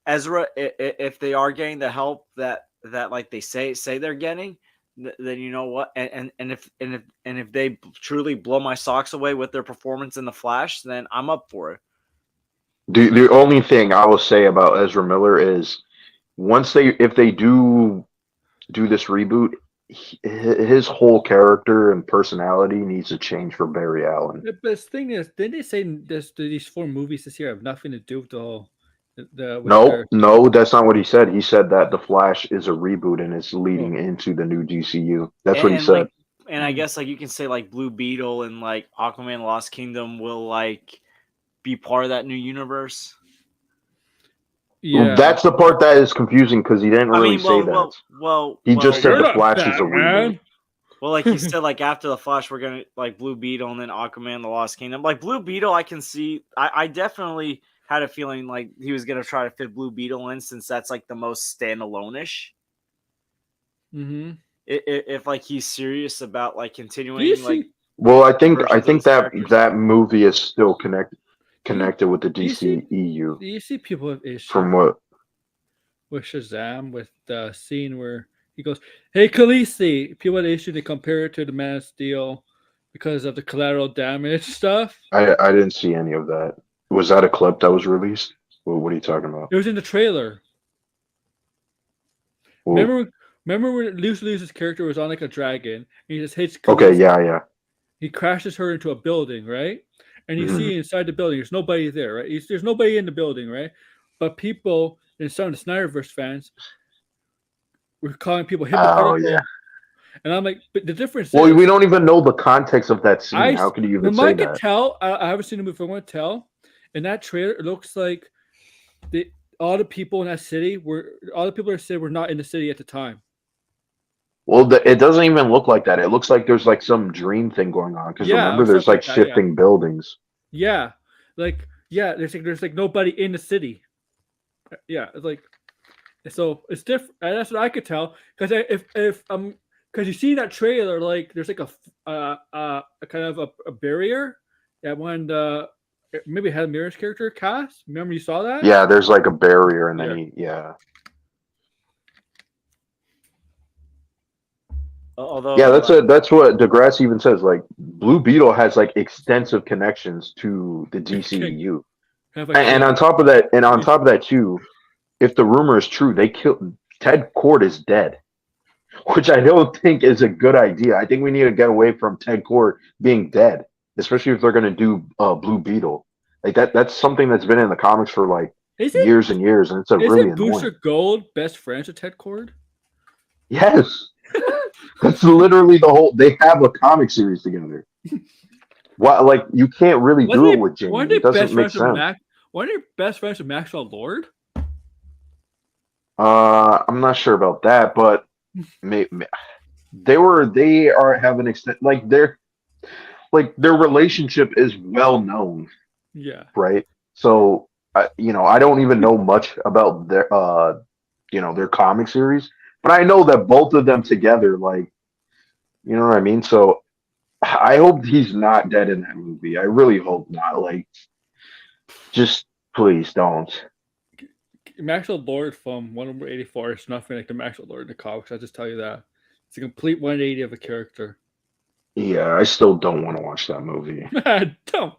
Ezra, if they are getting the help that like they say they're getting, then you know what, and if they truly blow my socks away with their performance in The Flash, then I'm up for it. The only thing I will say about Ezra Miller is if they do this reboot, his whole character and personality needs to change for Barry Allen. The best thing is, didn't they say these 4 movies this year have nothing to do with No, that's not what he said. He said that The Flash is a reboot and it's leading into the new DCU. That's what he said. And I guess like you can say like Blue Beetle and like Aquaman Lost Kingdom will like be part of that new universe. Yeah, that's the part that is confusing because he didn't really say that. He just said The Flash is a reboot. Well, like he said, like after The Flash, we're gonna like Blue Beetle and then Aquaman, The Lost Kingdom. Like Blue Beetle, I can see. I definitely had a feeling like he was gonna try to fit Blue Beetle in since that's like the most standalone-ish. Mm-hmm. If like he's serious about like continuing like. Well, I think that movie is still connected with the DCEU. Do you see people have issues from what with Shazam with the scene where he goes, "Hey, Khaleesi." People had issue to compare it to the Man of Steel because of the collateral damage stuff. I didn't see any of that. Was that a clip that was released? What are you talking about? It was in the trailer. Well, remember when Lucy Liu's character was on like a dragon and he just hits Khaleesi. Okay, yeah. He crashes her into a building, right? And you see inside the building, there's nobody there, right? There's nobody in the building, right? But people, and some of the Snyderverse fans, were calling people hypocritical. Oh, yeah. And I'm like, but the difference is... we don't even know the context of that scene. How can you even say that? I could tell, I haven't seen the movie, I want to tell. In that trailer, it looks like all the people in that city were not in the city at the time. Well, it doesn't even look like that. It looks like there's like some dream thing going on. Because remember, there's like shifting buildings. Yeah, there's like nobody in the city. Yeah, it's like, so it's different. That's what I could tell. Because because you see that trailer, like there's like a kind of a barrier that when maybe had Mirror's character cast. Remember you saw that? Yeah, there's like a barrier, and then Although, that's what Degrassi even says. Like Blue Beetle has like extensive connections to the DCEU, and on top of that too, if the rumor is true, they killed Ted Kord is dead, which I don't think is a good idea. I think we need to get away from Ted Kord being dead, especially if they're going to do Blue Beetle. Like that's something that's been in the comics for like years and years, and it's really annoying. Booster Gold best friends with Ted Kord? Yes. That's literally the whole. They have a comic series together. What, like you can't really do it with Jamie. It doesn't make sense. One of your best friends with Maxwell Lord? I'm not sure about that, but they are having extent like their relationship is well known. Yeah. Right. So I don't even know much about their their comic series. But I know that both of them together, like, you know what I mean? So I hope he's not dead in that movie. I really hope not. Like, just please don't. Maxwell Lord from Wonder Woman 84 is nothing like the Maxwell Lord in the comics. I'll just tell you that. It's a complete 180 of a character. Yeah, I still don't want to watch that movie. Don't.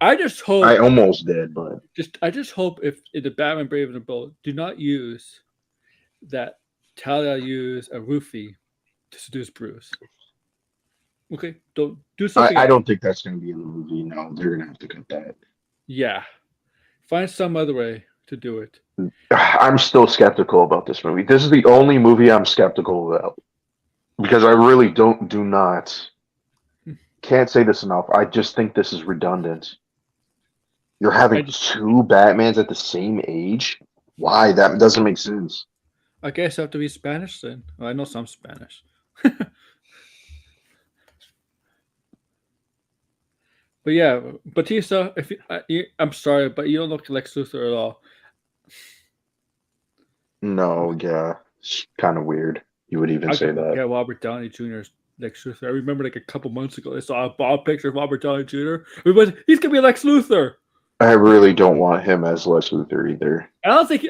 I just hope I almost did, but I just hope if the Batman Brave and the Bold do not use that Talia use a roofie to seduce Bruce. Okay, don't do something. I don't think that's going to be in the movie. No, they're going to have to cut that. Yeah, find some other way to do it. I'm still skeptical about this movie. This is the only movie I'm skeptical about because I really can't say this enough. I just think this is redundant. You're having two Batmans at the same age? Why? That doesn't make sense. I guess I have to be Spanish then. Well, I know some Spanish. But yeah, Batista, I'm sorry, but you don't look like Lex Luthor at all. No, yeah. It's kind of weird. You would even say that. Yeah, Robert Downey Jr. Lex Luthor. I remember like a couple months ago, I saw a picture of Robert Downey Jr. He's going to be Lex Luthor. I really don't want him as Lex Luthor either. I don't think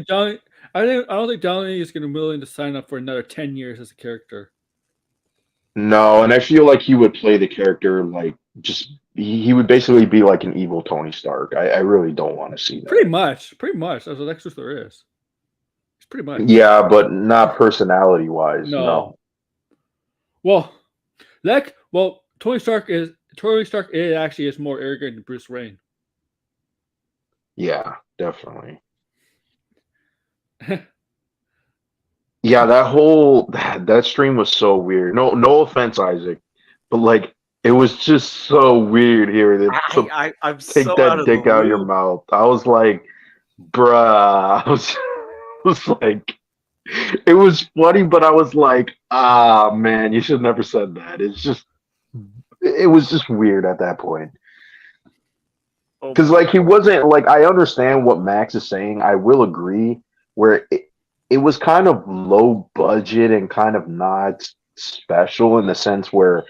Downey is going to be willing to sign up for another 10 years as a character. No, and I feel like he would play the character like he would basically be like an evil Tony Stark. I really don't want to see that. Pretty much. That's what Lex Luthor is. pretty much. Yeah, but not personality-wise. No. Well, Tony Stark is actually is more arrogant than Bruce Wayne. Yeah, definitely. Yeah, that stream was so weird. No offense, Isaac, but like it was just so weird hearing it. I'm Take so that out of dick the out of your loop. mouth. I was like, bruh. Was like, it was funny, but I was like, ah, man, you should have never said that. It was just weird at that point. Oh Because my like he wasn't like I understand what Max is saying. I will agree where it was kind of low budget and kind of not special in the sense where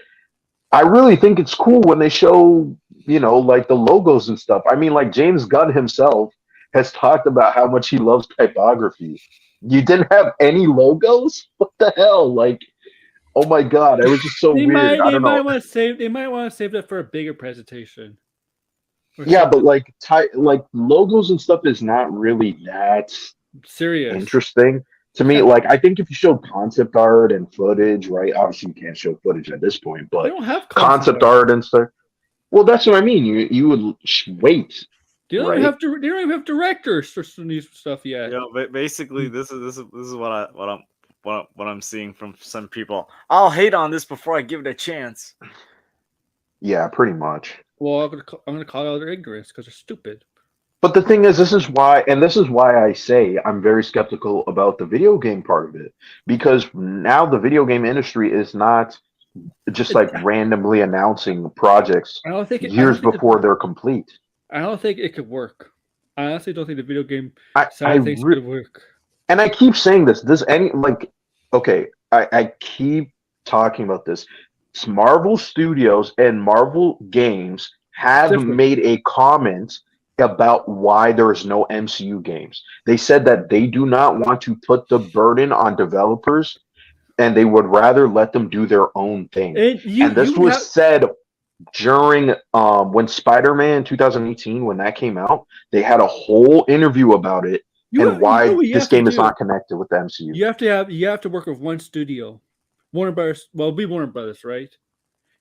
I really think it's cool when they show, like the logos and stuff. I mean, like James Gunn himself has talked about how much he loves typography. You didn't have any logos? What the hell? Like, oh my god, it was just so weird. I don't know. They might want to save that for a bigger presentation. Yeah, but like logos and stuff is not really that serious interesting to me. Like, I think if you show concept art and footage, right? Obviously, you can't show footage at this point, They but don't have concept art and stuff. Well, that's what I mean. You would wait. They don't even have directors for some of these stuff yet. Yeah, but basically, this is what I'm seeing from some people. I'll hate on this before I give it a chance. Yeah, pretty much. Well, I'm gonna call out their ignorance because they're stupid. But the thing is, this is why I say I'm very skeptical about the video game part of it, because now the video game industry is not just like randomly announcing projects years before they're complete. I don't think it could work. I honestly don't think the video game side of things could work. And I keep saying this. I keep talking about this. Marvel Studios and Marvel Games have made a comment about why there is no MCU games. They said that they do not want to put the burden on developers, and they would rather let them do their own thing. And this was said during when Spider-Man 2018, when that came out, they had a whole interview about it and why this game is not connected with the MCU. You have to work with one studio. Warner Brothers, well, it'll be Warner Brothers, right?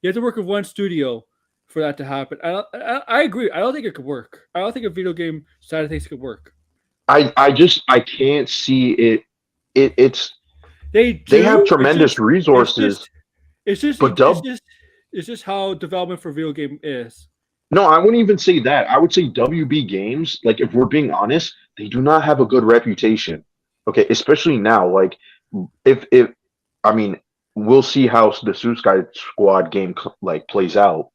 You have to work with one studio for that to happen. I agree. I don't think it could work. I don't think a video game side of things could work. I can't see it. They have tremendous resources. It's just how development for video game is. No, I wouldn't even say that. I would say WB Games, like if we're being honest, they do not have a good reputation. Okay, especially now. Like we'll see how the Suicide Squad game like plays out,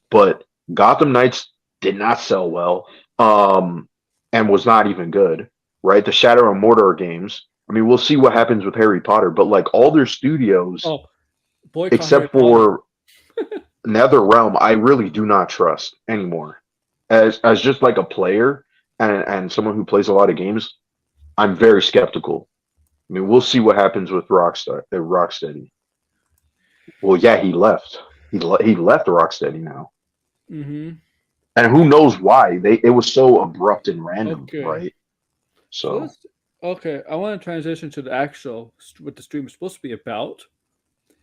but Gotham Knights did not sell well, and was not even good. Right, the Shadow and Mordor games. I mean, we'll see what happens with Harry Potter, but like all their studios, except for NetherRealm, I really do not trust anymore. As just like a player and someone who plays a lot of games, I'm very skeptical. I mean, we'll see what happens with Rocksteady. Well, yeah, he left. He left Rocksteady now, and who knows why? It was so abrupt and random, right? So I want to transition to the actual what the stream is supposed to be about.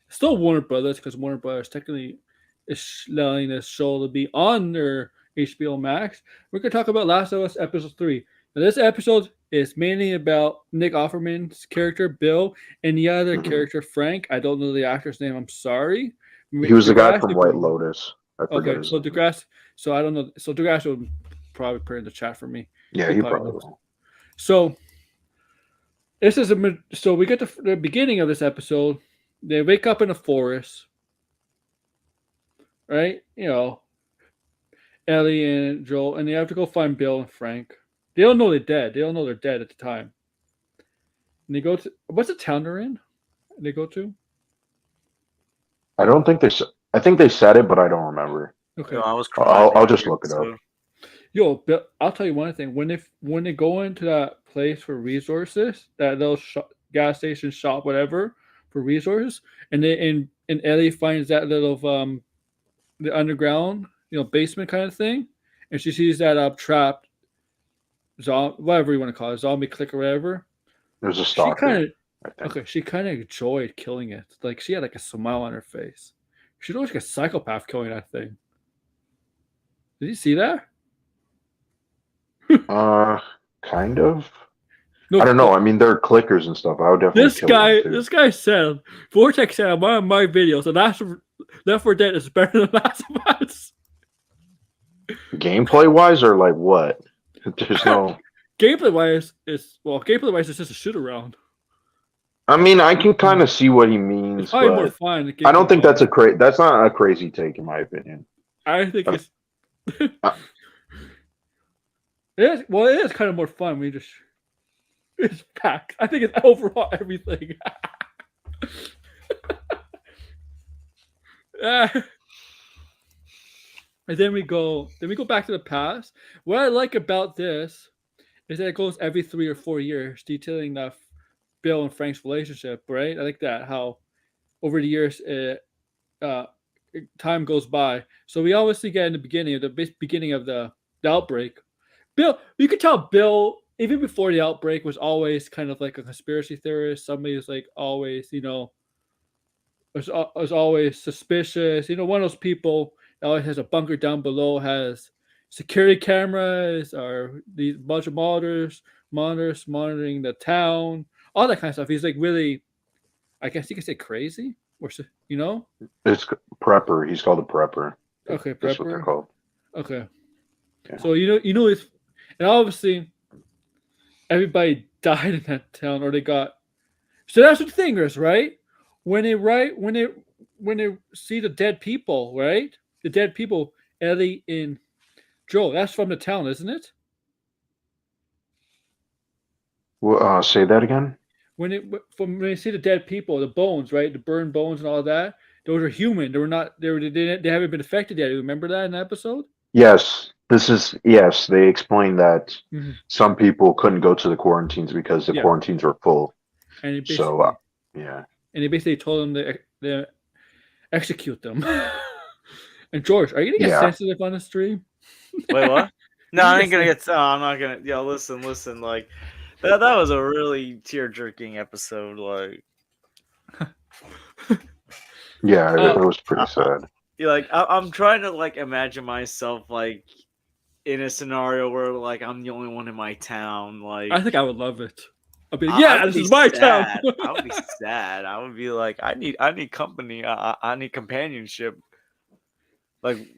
Still Warner Brothers, because Warner Brothers technically is allowing this show to be on their HBO Max. We're going to talk about Last of Us Episode 3. Now, this episode is mainly about Nick Offerman's character, Bill, and the other character, Frank. I don't know the actor's name. I'm sorry. He was the guy from White Lotus. Okay, so DeGrasse. So I don't know. So DeGrasse would probably put in the chat for me. Yeah, he probably will. So we get to the beginning of this episode. They wake up in a forest, right? Ellie and Joel, and they have to go find Bill and Frank. They don't know they're dead. They don't know they're dead at the time. And they go to what's the town they're in? They go to. I don't think they. I think they said it, but I don't remember. Okay, I'll just look it up. Bill, I'll tell you one thing. When they go into that place for resources, that little gas station shop, whatever, for resources, and Ellie finds that little the underground basement kind of thing, and she sees that trapped whatever you want to call it, zombie click or whatever. It was a She stalker. kind of I think. okay. She kind of enjoyed killing it. Like she had like a smile on her face. She looked like a psychopath killing that thing. Did you see that? Kind of. No, I don't know. I mean, they're clickers and stuff. I would definitely kill them too. This guy said, Vortex said on one of my videos, and Left 4 Dead is better than Last of Us. Gameplay wise, or like what? There's no. Gameplay wise, it's just a shoot around. I mean, I can kind of see what he means, It's probably more but fun. I don't think that's that's not a crazy take in my opinion. I think it's. It is kind of more fun when you just. It's packed. I think it's overall everything. And then we go back to the past. What I like about this is that it goes every 3 or 4 years, detailing that Bill and Frank's relationship. Right? I like that. How over the years, time goes by. So we obviously get in the beginning of the outbreak. Bill, you could tell Bill. Even before the outbreak, was always kind of like a conspiracy theorist. Somebody who's like always, was always suspicious. One of those people that always has a bunker down below, has security cameras or these bunch of monitors monitoring the town, all that kind of stuff. He's like really, I guess you could say crazy, or It's prepper. He's called a prepper. Okay, That's what they're called. Okay, yeah. So it's, and obviously. Everybody died in that town, or they got. So that's what the thing is, right? When they see the dead people, right? The dead people, Ellie and Joel. That's from the town, isn't it? Well, say that again. When they see the dead people, the bones, right? The burned bones and all that. Those are human. They were not. They haven't been affected yet. Remember that in the episode? Yes. They explained that some people couldn't go to the quarantines because the quarantines were full. And yeah. And they basically told them to execute them. And George, are you gonna get sensitive on the stream? Wait, what? No, I ain't gonna get. I'm not gonna. Yo, listen. Like that was a really tear-jerking episode. Like, yeah, it was pretty sad. Like, I'm trying to like imagine myself like. In a scenario where like I'm the only one in my town, like I think I would love it. I'd be this is my town. I would be sad. I would be like, I need company. I need companionship. Like,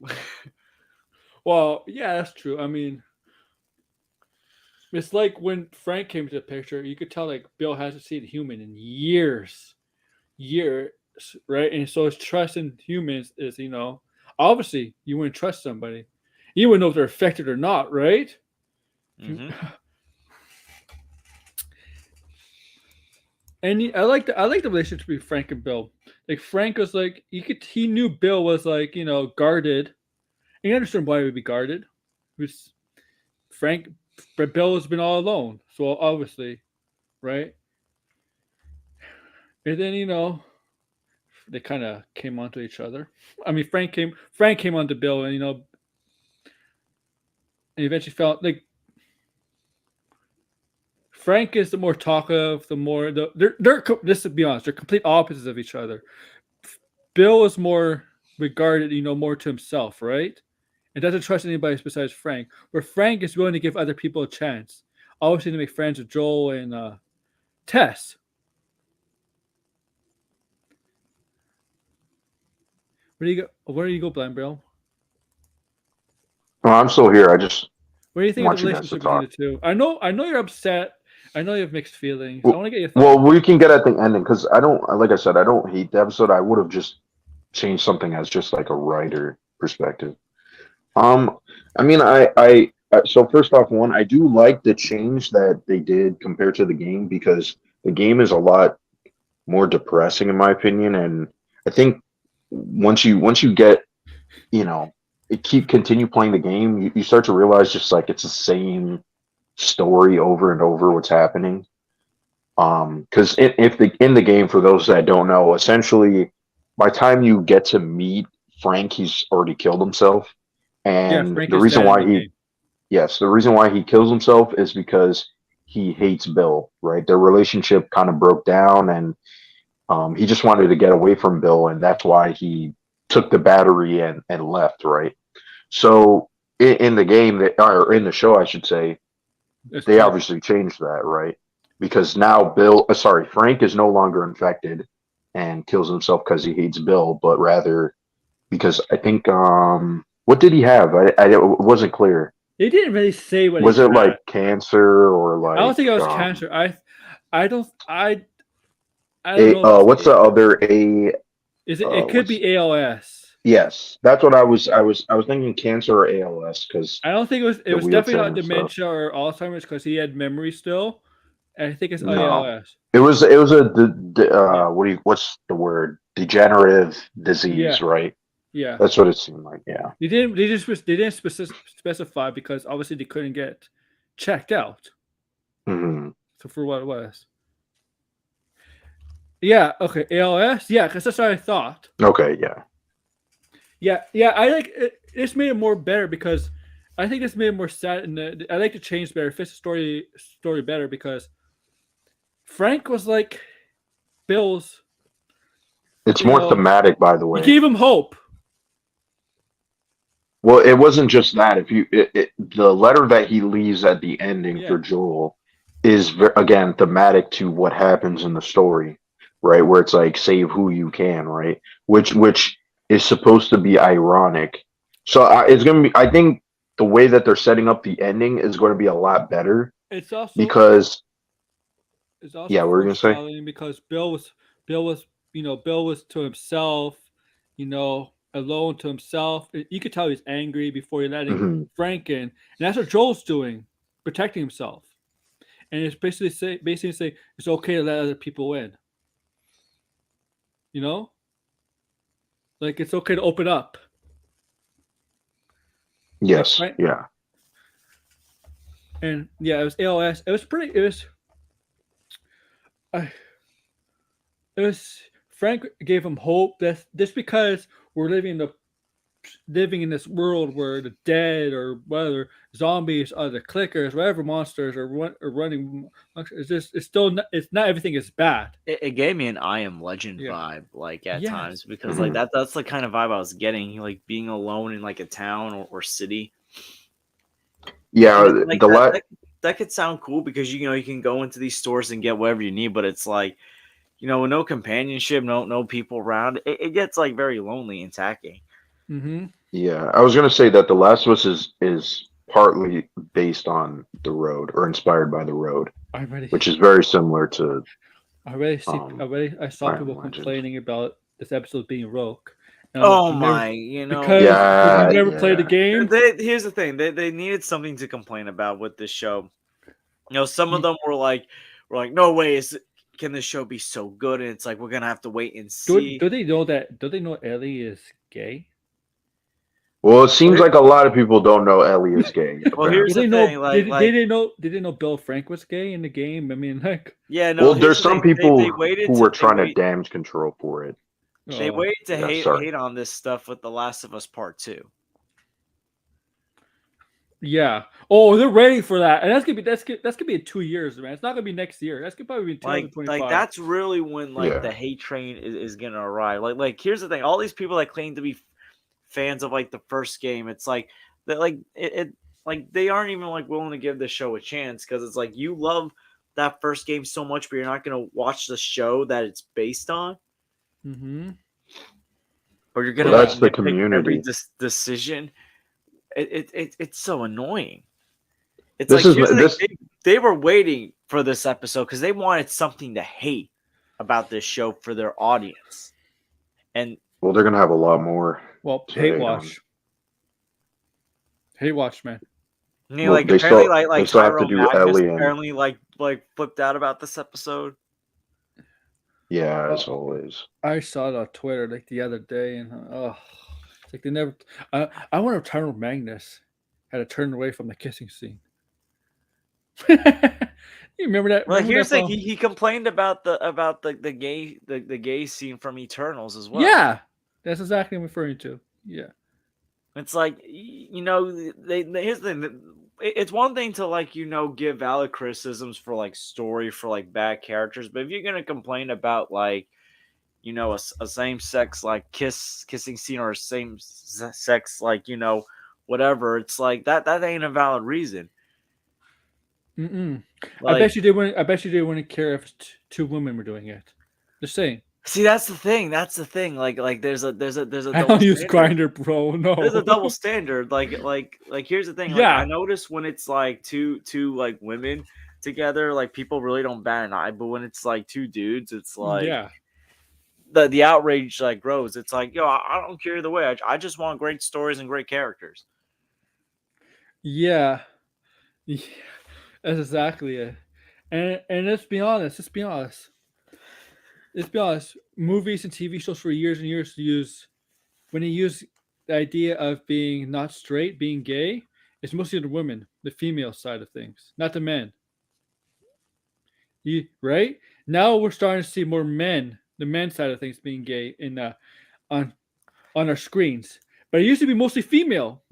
well, yeah, that's true. I mean, it's like when Frank came to the picture, you could tell like Bill hasn't seen a human in years, right? And so his trust in humans is, obviously you wouldn't trust somebody. You wouldn't know if they're affected or not, right? Mm-hmm. And I like the relationship between Frank and Bill. Like Frank was like he knew Bill was like guarded. And you understand why he would be guarded. But Bill has been all alone, so obviously, right? And then they kind of came onto each other. I mean, Frank came onto Bill, and and eventually felt like Frank is the more talkative, the more they're just to be honest, they're complete opposites of each other. Bill is more regarded, more to himself, right? And doesn't trust anybody besides Frank. Where Frank is willing to give other people a chance. Obviously to make friends with Joel and Tess. Where do you go, Blind Bill? Well, I'm still here. What do you think of the relationship between the two? I know you're upset. I know you have mixed feelings. Well, I want to get your thoughts. Well, we can get at the ending because like I said, I don't hate the episode. I would have just changed something as just like a writer perspective. I mean, so first off, I do like the change that they did compared to the game because the game is a lot more depressing in my opinion, and I think once you get, continue playing the game, you start to realize just like it's the same story over and over what's happening. Because in the game, for those that don't know, essentially by the time you get to meet Frank, he's already killed himself, and the reason why he kills himself is because he hates Bill, right? Their relationship kind of broke down, and he just wanted to get away from Bill, and that's why he took the battery and left, right? So in the game, or in the show, I should say, they obviously changed that, right? Because now Frank is no longer infected and kills himself because he hates Bill, but rather because I think what did he have? It wasn't clear. They didn't really say what was it had. Like cancer or like I don't think it was cancer. I don't know. What's the other A? Is it? It could be ALS. Yes, that's what I was thinking, cancer or ALS, because I don't think it was definitely not dementia or Alzheimer's because he had memory still. And I think it's ALS. It was what's the word? Degenerative disease, right? Yeah, that's what it seemed like. Yeah, they didn't specify because obviously they couldn't get checked out. Mm-hmm. So for what it was. Yeah. Okay. ALS. Yeah, because that's what I thought. Okay. Yeah. Yeah. I like it. This made it more better because I think this made it more sad, and I like to change better, fits the story better because Frank was like Bill's. It's more thematic, by the way. He gave him hope. Well, it wasn't just that. If you the letter that he leaves at the ending for Joel is again thematic to what happens in the story, right? Where it's like save who you can, right? Which is supposed to be ironic. So it's gonna be. I think the way that they're setting up the ending is going to be a lot better. It's also because. It's also we're gonna say because Bill was to himself, alone to himself. You could tell he's angry before he letting Frank in, and that's what Joel's doing, protecting himself. And it's basically saying it's okay to let other people in. Like it's okay to open up. Yes. Right? Yeah. And it was ALS. Frank gave him hope that just because we're living in this world where the dead or whether zombies or the clickers, whatever monsters are running, it's not everything is bad. It gave me an I Am Legend vibe, like at times, because like that's the kind of vibe I was getting, like being alone in like a town or city. Yeah, like that could sound cool because you can go into these stores and get whatever you need, but it's like with no companionship, no people around, it gets like very lonely and tacky. Mm-hmm. Yeah, I was gonna say that The Last of Us is partly based on The Road or inspired by The Road, which is very similar to. I saw people complaining about this episode being rogue. Because you never played the game. Here's the thing: they needed something to complain about with this show. Some of them were like, no way can this show be so good? And it's like we're gonna have to wait and see. Do they know that? Do they know Ellie is gay? Well, it seems like a lot of people don't know Ellie is gay. Well, here's the thing: they didn't know Bill Frank was gay in the game. I mean, like, Well, there's some people who were trying to damage control for it. They waited to hate on this stuff with The Last of Us Part 2. Yeah. Oh, they're ready for that, and that's gonna be in 2 years, man. It's not gonna be next year. That's gonna probably be in 2025. Like that's really when the hate train is gonna arrive. Like here's the thing: all these people that claim to be fans of like the first game, it's like that, like they aren't even like willing to give the show a chance because it's like you love that first game so much, but you're not gonna watch the show that it's based on. Mm-hmm. Or you're gonna that's the community every decision. It's so annoying. It's they were waiting for this episode because they wanted something to hate about this show for their audience. And they're gonna have a lot more. Well, hate watch, man. Apparently, Tyrone Magnus apparently like flipped out about this episode. Yeah, as always. I saw it on Twitter like the other day, and it's like they never. I wonder if Tyrone Magnus had to turn away from the kissing scene. You remember that? Well, here's the thing: he complained about the gay scene from Eternals as well. Yeah, that's exactly what I'm referring to. Yeah, it's like here's the thing: it's one thing to like give valid criticisms for like story for like bad characters, but if you're gonna complain about like a same sex like kissing scene or a same sex like whatever, it's like that ain't a valid reason. Mm-mm. Like, I bet you they wouldn't care if two women were doing it. Just saying. See, that's the thing. Like there's a I don't use Grindr, bro. No, there's a double standard. Like here's the thing. Like, Yeah. I notice when it's like two like women together, like people really don't bat an eye. But when it's like two dudes, it's like the outrage like grows. It's like, yo, I don't care either way. I just want great stories and great characters. Yeah, that's exactly it. And let's be honest. Movies and TV shows for years and years when they use the idea of being not straight, being gay, it's mostly the women, the female side of things, not the men. Right? Now we're starting to see more men, the men side of things being gay on our screens. But it used to be mostly female.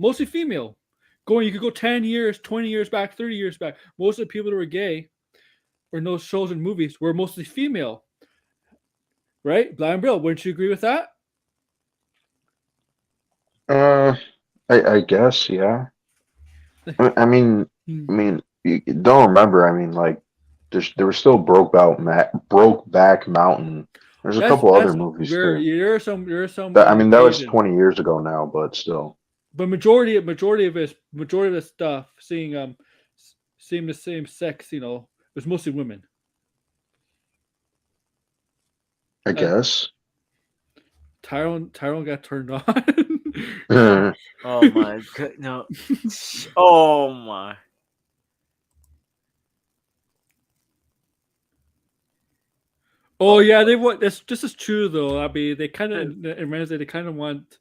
You could go 10 years, 20 years back, 30 years back. Most of the people that were gay or in those shows and movies were mostly female. Right? Blind Bill, wouldn't you agree with that? I guess, yeah. I mean, you don't remember. I mean, like, there was still Brokeback Mountain. There's a couple other movies too. There are some. I mean, that was 20 years ago now, but still. But majority of the stuff, seeing the same sex, it was mostly women. I guess. Tyrone got turned on. Oh my god, no. Oh my. Oh yeah, they want this is true though. I mean, they kind of want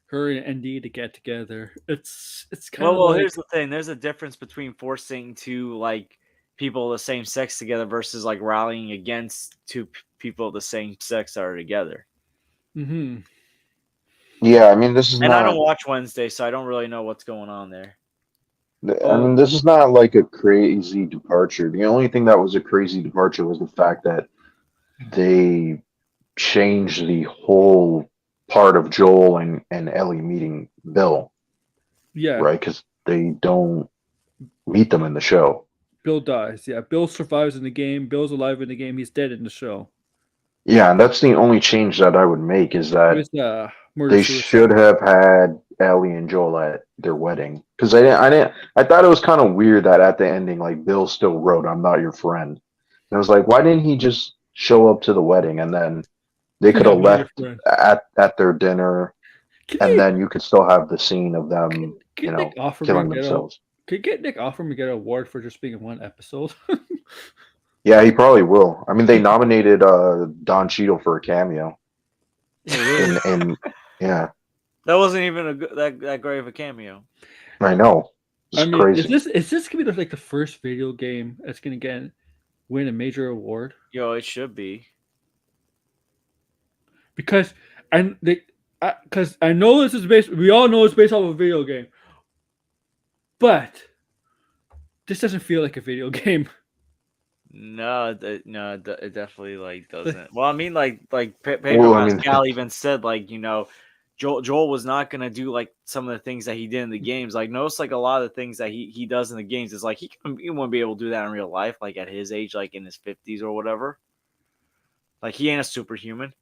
her and ND to get together. It's kind of well, here's the thing. There's a difference between forcing two like people of the same sex together versus like rallying against two people of the same sex that are together. Mm-hmm. Yeah, I mean, this is and I don't watch Wednesday, so I don't really know what's going on there. I mean, this is not like a crazy departure. The only thing that was a crazy departure was the fact that they changed the whole part of Joel and Ellie meeting Bill. Yeah. Right? Because they don't meet them in the show. Bill dies. Yeah. Bill survives in the game. Bill's alive in the game. He's dead in the show. Yeah, and that's the only change that I would make is that they should have had Ellie and Joel at their wedding. Because I thought it was kind of weird that at the ending, like, Bill still wrote, "I'm not your friend." And I was like, why didn't he just show up to the wedding and then they could have left at their dinner, and then you could still have the scene of them, killing themselves. Could Nick Offerman to get an award for just being in one episode? Yeah, he probably will. I mean, they nominated Don Cheadle for a cameo. And yeah, that wasn't even that great of a cameo. I know. It's crazy. Is this gonna be like the first video game that's gonna win a major award? Yo, it should be. Because I know this is based. We all know it's based off of a video game, but this doesn't feel like a video game. No, it definitely like doesn't. Well, I mean, like Pedro Pascal even said, like, Joel was not gonna do like some of the things that he did in the games. Like, notice like a lot of the things that he does in the games is like he wouldn't be able to do that in real life, like at his age, like in his 50s or whatever. Like, he ain't a superhuman.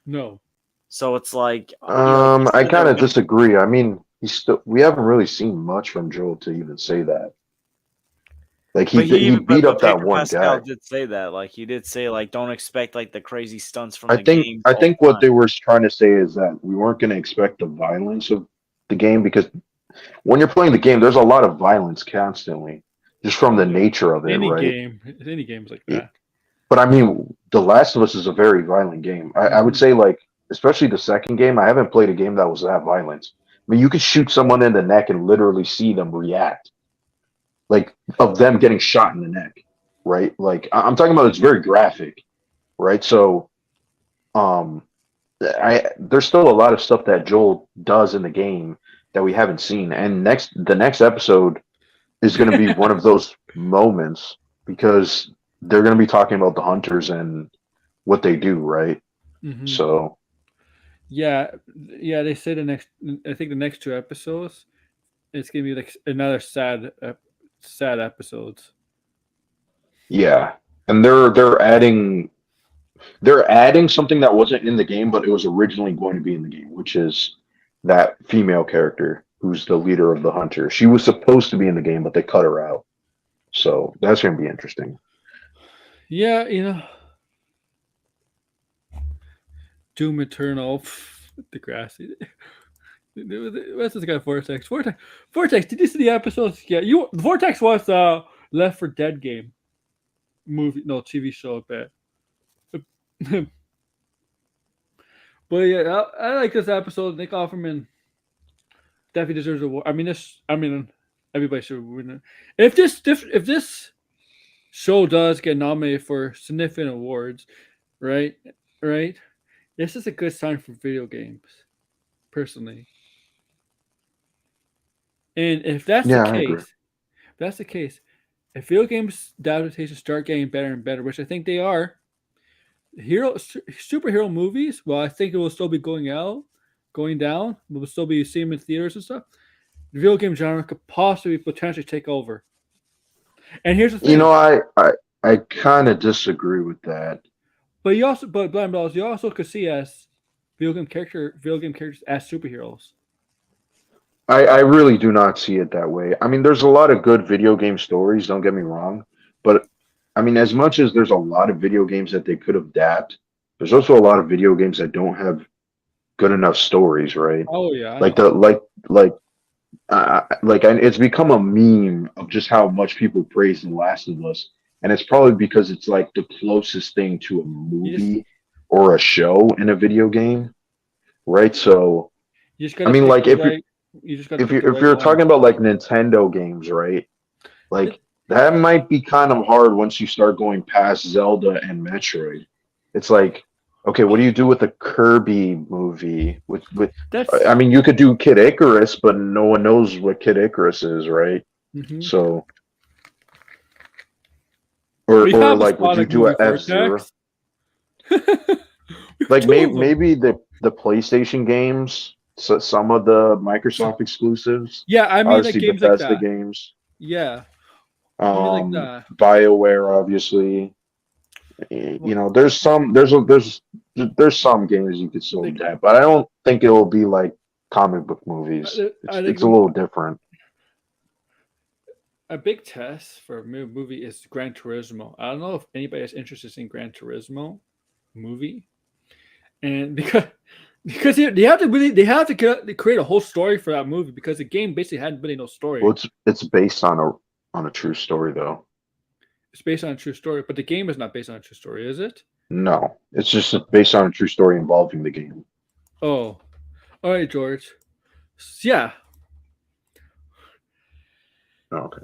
No. So it's like I kind of disagree. I mean, we haven't really seen much from Joel to even say that. Like, he beat up that one guy. Did say that, like, he did say, like, don't expect like the crazy stunts from the game. I think what they were trying to say is that we weren't going to expect the violence of the game, because when you're playing the game, there's a lot of violence constantly, just from the nature of it. Any game's like that. But I mean, The Last of Us is a very violent game. I would say, like, especially the second game. I haven't played a game that was that violent. I mean, you could shoot someone in the neck and literally see them react. Like, of them getting shot in the neck, right? Like, I'm talking about, it's very graphic, right? So, there's still a lot of stuff that Joel does in the game that we haven't seen. And the next episode, is going to be one of those moments because they're going to be talking about the hunters and what they do, right? Mhm. So yeah, they say I think the next 2 episodes, it's gonna be like another sad episodes. yeah, and they're adding something that wasn't in the game, but it was originally going to be in the game, which is that female character who's the leader of the hunter. She was supposed to be in the game, but they cut her out. So that's going to be interesting. Yeah, Doom Eternal, Degrassi. What's this guy Vortex? Vortex. Did you see the episodes? Yeah, Vortex was Left 4 Dead game movie, no TV show. I bet. But yeah, I like this episode. Nick Offerman definitely deserves a award. Everybody should win it. If this show does get nominated for significant awards, right, this is a good sign for video games, personally. And if that's Yeah, the I agree. case, if video games adaptations start getting better and better, which I think they are, superhero movies, well, I think it will still be going down. We'll still be seeing them in theaters and stuff. The video game genre could possibly potentially take over. And here's the thing. I kind of disagree with that. But Blind Bells, you also could see as video game characters as superheroes. I really do not see it that way. I mean, there's a lot of good video game stories, don't get me wrong. But I mean, as much as there's a lot of video games that they could adapt, there's also a lot of video games that don't have good enough stories, right? Oh yeah. Like it's become a meme of just how much people praise The Last of Us. And it's probably because it's like the closest thing to a movie or a show in a video game. Right? So I mean, like if you're talking about like Nintendo games, right? Like that might be kind of hard once you start going past Zelda and Metroid. It's like, okay, what do you do with a Kirby movie? I mean, you could do Kid Icarus, but no one knows what Kid Icarus is, right? Mm-hmm. So, or like, would you do an F-Zero? Like maybe the PlayStation games. So some of the Microsoft exclusives. Yeah, I mean, obviously like games Bethesda like that. games. Yeah. Like that. BioWare, obviously. You know, there's some games you could still adapt, but I don't think it will be like comic book movies. It's a little different. A big test for a movie is Gran Turismo. I don't know if anybody is interested in Gran Turismo movie, and because they have to create a whole story for that movie because the game basically hadn't really no story. Well, it's based on a true story though. It's based on a true story, but the game is not based on a true story, is it? No, it's just based on a true story involving the game. Oh, all right, George. Yeah. Okay.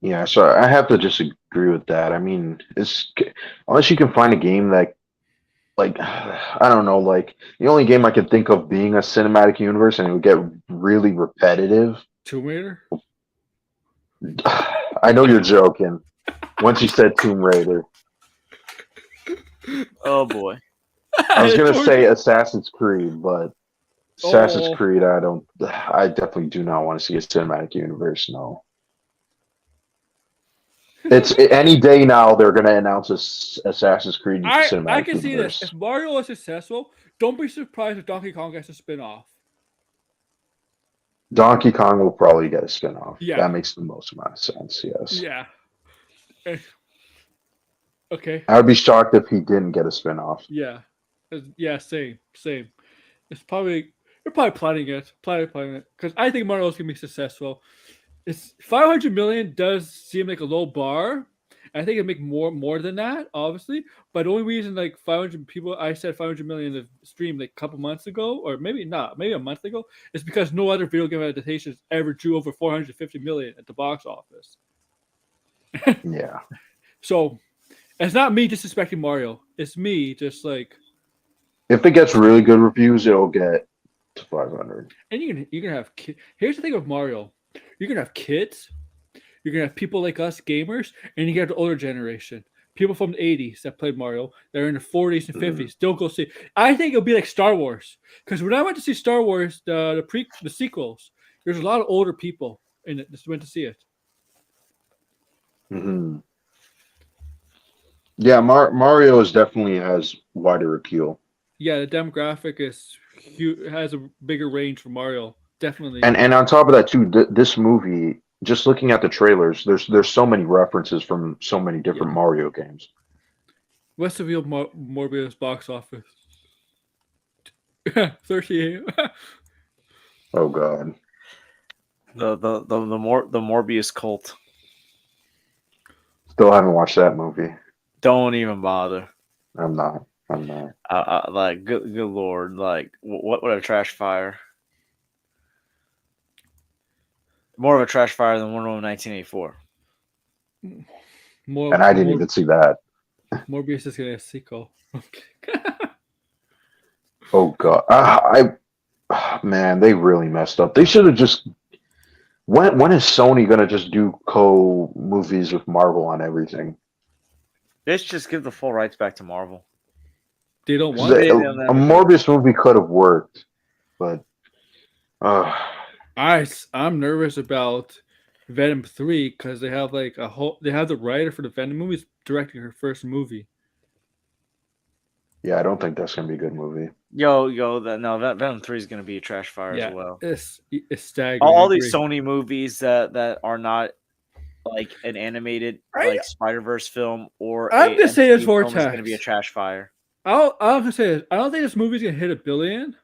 Yeah, so I have to disagree with that. I mean, unless you can find a game that, like, I don't know, like the only game I can think of being a cinematic universe and it would get really repetitive. Tomb Raider? I know you're joking. Once you said Tomb Raider. Oh boy. I was gonna say Assassin's Creed, but Assassin's Creed, I definitely do not want to see a cinematic universe, no. It's any day now they're going to announce Assassin's Creed cinematic I can see universe. this. If Mario is successful, don't be surprised if Donkey Kong gets a spin-off. Donkey Kong will probably get a spin-off. Yeah. That makes the most amount of sense, yes. Yeah. Okay. I would be shocked if he didn't get a spin-off. Yeah. Yeah, same. They're probably planning it. Because I think Mario is going to be successful. It's 500 million does seem like a low bar. I think it'd make more than that, obviously. But the only reason like 500 people, I said 500 million in the stream like a couple months ago, or maybe not, maybe a month ago, is because no other video game adaptations ever drew over 450 million at the box office. Yeah. So it's not me disrespecting Mario. It's me just like. If it gets really good reviews, it'll get to 500. And you can have. Here's the thing with Mario. You're gonna have kids. You're gonna have people like us, gamers, and you get the older generation, people from the '80s that played Mario, that are in the '40s and '50s. Still go see. I think it'll be like Star Wars, because when I went to see Star Wars, the sequels, there's a lot of older people in it that went to see it. Mm-hmm. Yeah, Mario is definitely has wider appeal. Yeah, the demographic is huge, has a bigger range for Mario, definitely. And on top of that too, this movie, just looking at the trailers, there's so many references from so many different Mario games. What's the real Morbius box office? 38. Oh God. The Morbius cult. Still haven't watched that movie. Don't even bother. I'm not. Like good lord, like what a trash fire. More of a trash fire than Wonder Woman 1984. And I didn't even see that. Morbius is getting a sequel. Oh God, man, they really messed up. They should have just. When is Sony gonna just do co-movies with Marvel on everything? Let's just give the full rights back to Marvel. They don't want it. A Morbius movie could have worked, but I'm nervous about Venom 3 because they have like they have the writer for the Venom movies directing her first movie. Yeah, I don't think that's gonna be a good movie. Venom 3 is gonna be a trash fire as well. It's staggering. All these Sony movies that are not like an animated like Spider-Verse film or I'm gonna say it's Vortex. It's gonna be a trash fire. I'm gonna say this. I don't think this movie's gonna hit $1 billion,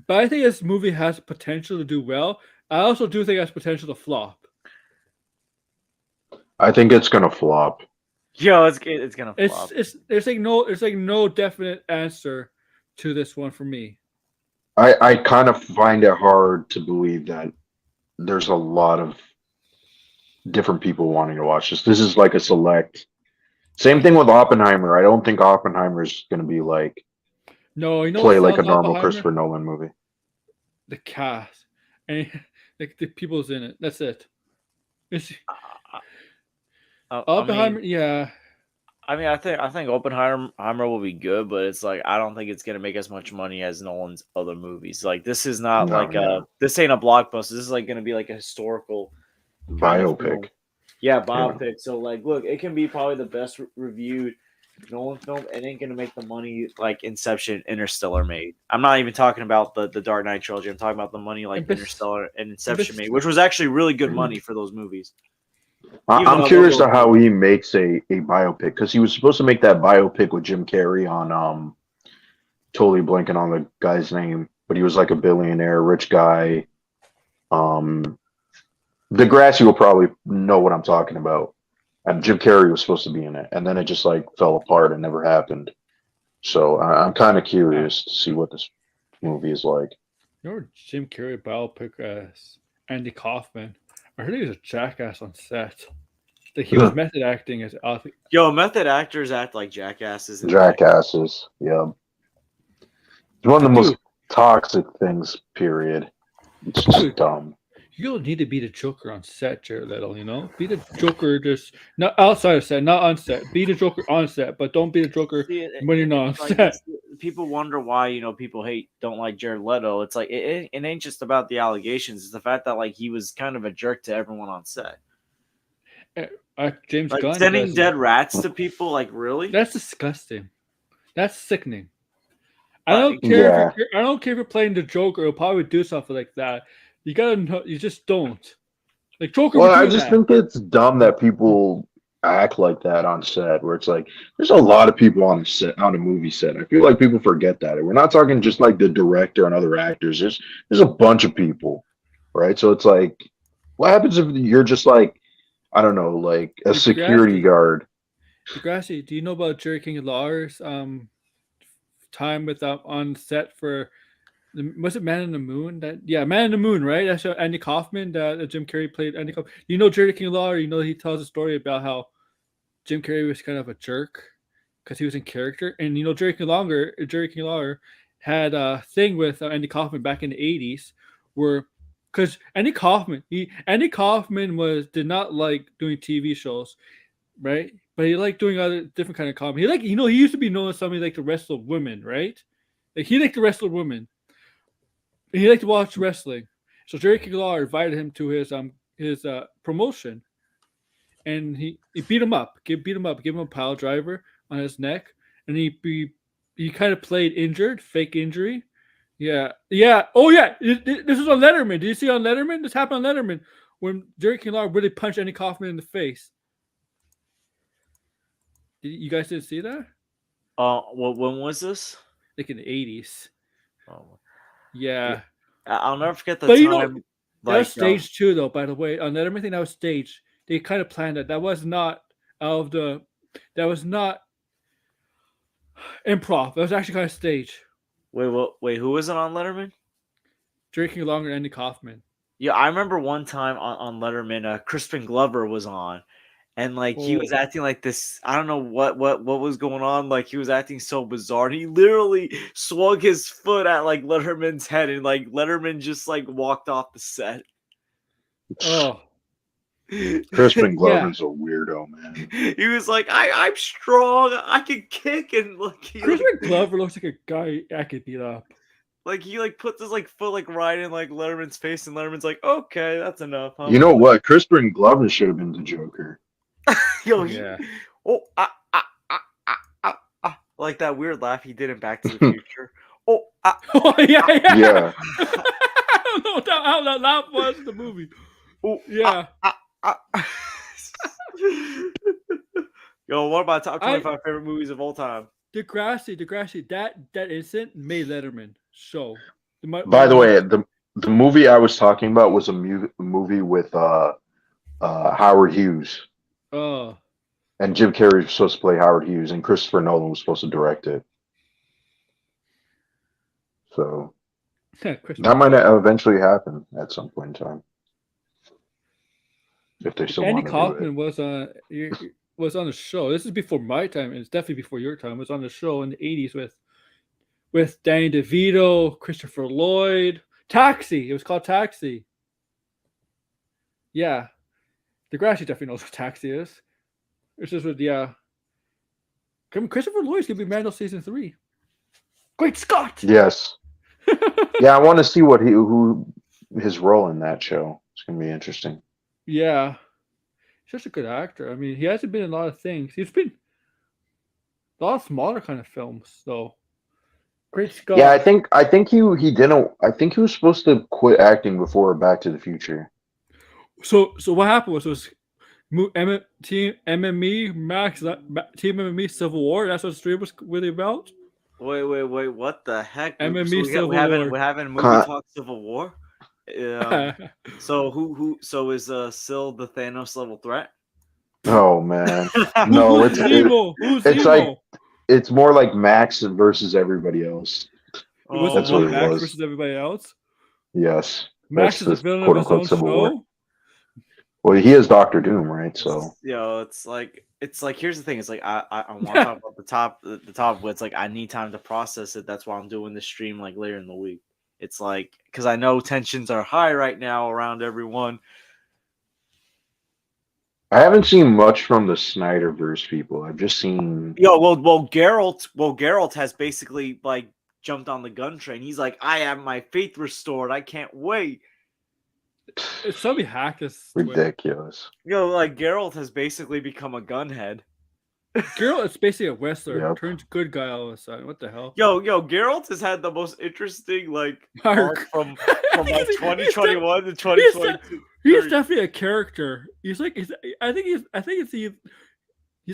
but I think this movie has potential to do well. I also do think it has potential to flop. I think it's gonna flop. It's gonna flop. There's like no definite answer to this one for me. I kind of find it hard to believe that there's a lot of different people wanting to watch this. This is like a select. Same thing with Oppenheimer. I don't think Oppenheimer's going to be like play like a normal Christopher Nolan movie. The cast and like the people's in it. That's it. Oppenheimer, yeah. I mean, I think Oppenheimer will be good, but it's like I don't think it's gonna make as much money as Nolan's other movies. Like this is not this ain't a blockbuster. This is like gonna be like a historical biopic. Yeah, biopic. Yeah. So like, look, it can be probably the best reviewed Nolan film. It ain't gonna make the money like Inception, Interstellar made. I'm not even talking about the Dark Knight trilogy. I'm talking about the money like Interstellar and Inception made, which was actually really good money for those movies. I'm curious to how he makes a biopic, because he was supposed to make that biopic with Jim Carrey on totally blanking on the guy's name, but he was like a billionaire, rich guy. Degrassi will probably know what I'm talking about. And Jim Carrey was supposed to be in it, and then it just like fell apart and never happened. So I'm kind of curious to see what this movie is like. Your Jim Carrey biopic as Andy Kaufman. I heard he was a jackass on set. Like he was method acting as method actors act like jackasses. Jackasses, yeah. It's one of the most toxic things, period. It's just dumb. You don't need to be the Joker on set, Jared Leto, you know? Be the Joker just not outside of set, not on set. Be the Joker on set, but don't be the Joker when you're not on set. People wonder why, people don't like Jared Leto. It's like it ain't just about the allegations. It's the fact that like he was kind of a jerk to everyone on set. James Gunn sending dead rats to people, like really? That's disgusting. That's sickening. I don't care. I don't care if you're playing the Joker. He'll probably do something like that. You gotta know. You just don't. Like Joker. Well, I just think it's dumb that people act like that on set. Where it's like, there's a lot of people on a movie set. I feel like people forget that. We're not talking just like the director and other actors. There's a bunch of people, right? So it's like, what happens if you're just like, I don't know, like a security guard? Degrassi, do you know about Jerry King Lawler's time with on set for? Was it Man in the Moon? Man in the Moon, right? That's Andy Kaufman that Jim Carrey played. Andy Kaufman. You know Jerry King Lawler. He tells a story about how Jim Carrey was kind of a jerk because he was in character, and Jerry King Lawler had a thing with Andy Kaufman back in the '80s, where because Andy Kaufman did not like doing TV shows, right? But he liked doing other different kind of comedy. He he used to be known as somebody like to wrestle women, right? Like he liked to wrestle women. And he liked to watch wrestling. So Jerry King Lawler invited him to his promotion, and he beat him up, gave him a pile driver on his neck, and he kind of played injured, fake injury. Yeah. Oh yeah, this is on Letterman. Did you see on Letterman? This happened on Letterman when Jerry King Lawler really punched Andy Kaufman in the face. You guys didn't see that? When was this? Like in the 80s. Oh. Yeah. I'll never forget the but time. You know, that was staged too, though. By the way, on Letterman thing, that was staged. They kind of planned that. That was not That was not improv. That was actually kind of staged. Wait, who was it on Letterman? Jerry King Lawler and Andy Kaufman. Yeah, I remember one time on Letterman, Crispin Glover was on, and like he was acting like this. I don't know what was going on. Like he was acting so bizarre. He literally swung his foot at like Letterman's head, and like Letterman just like walked off the set. Oh. Crispin Glover's a weirdo, man. He was like, I'm strong. I can kick, and like Crispin Glover looks like a guy I could beat up. Like he like puts his like foot like right in like Letterman's face, and Letterman's like, okay, that's enough. Huh? You know what? Crispin Glover should have been the Joker. Yeah. Like that weird laugh he did in Back to the Future. Yeah. Yeah. I don't know how that laugh was in the movie. Yeah. Yo, what about top 25 favorite movies of all time? Degrassi. That incident made Letterman show. By the way, the movie I was talking about was a movie with Howard Hughes. Oh. And Jim Carrey was supposed to play Howard Hughes, and Christopher Nolan was supposed to direct it. So that might eventually happen at some point in time. If they still Andy want to Kaufman do it. was on the show. This is before my time, and it's definitely before your time. It was on the show in the 80s with Danny DeVito, Christopher Lloyd. Taxi. It was called Taxi. Yeah. Degrassi definitely knows what Taxi is. It's just with Christopher Lloyd's gonna be Mando season 3. Great Scott! Yes. Yeah, I want to see who his role in that show. It's gonna be interesting. Yeah. He's such a good actor. I mean, he hasn't been in a lot of things. He's been a lot of smaller kind of films, though. Great Scott. Yeah, I think he didn't. I think he was supposed to quit acting before Back to the Future. So what happened was Team MME Civil War. That's what the stream was really about. Wait! What the heck? MME Civil War. We're having movie talk Civil War. So who? So is Syl the Thanos level threat? Oh man, no! Who's evil? Like it's more like Max versus everybody else. That's what Max versus everybody else. Yes, Max is a villain of his own show. Well, he is Doctor Doom, right? So it's like here's the thing. It's like I want to talk about the top. But it's like I need time to process it. That's why I'm doing the stream like later in the week. It's like because I know tensions are high right now around everyone. I haven't seen much from the Snyderverse people. I've just seen. Geralt has basically like jumped on the gun train. He's like, I have my faith restored. I can't wait. It's somebody hacked this. Ridiculous. Like Geralt has basically become a gunhead. Geralt is basically a wrestler. Turns good guy all of a sudden. What the hell? Geralt has had the most interesting arc from like 2021 to 2022. He's definitely a character. He's a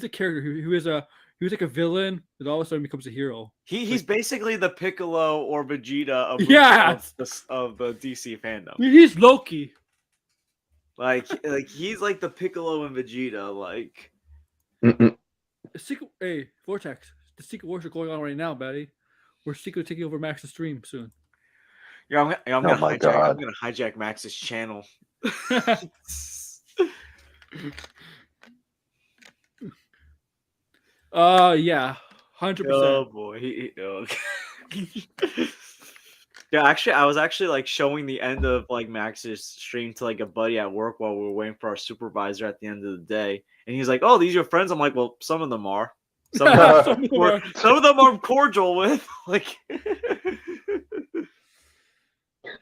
character who is like a villain that all of a sudden becomes a hero. He's basically the Piccolo or Vegeta of the DC fandom. He's Loki. Like he's like the Piccolo and Vegeta. Like, hey, Vortex. The Secret Wars are going on right now, buddy. We're secretly taking over Max's stream soon. Yeah, I'm gonna hijack Max's channel. Yeah, 100%. Oh boy. Okay. Yeah, actually, I was actually like showing the end of like Max's stream to like a buddy at work while we were waiting for our supervisor at the end of the day, and he's like, "Oh, these your friends?" I'm like, "Well, some of them are. Some of them, Some of them are. some of them I'm cordial with." Like,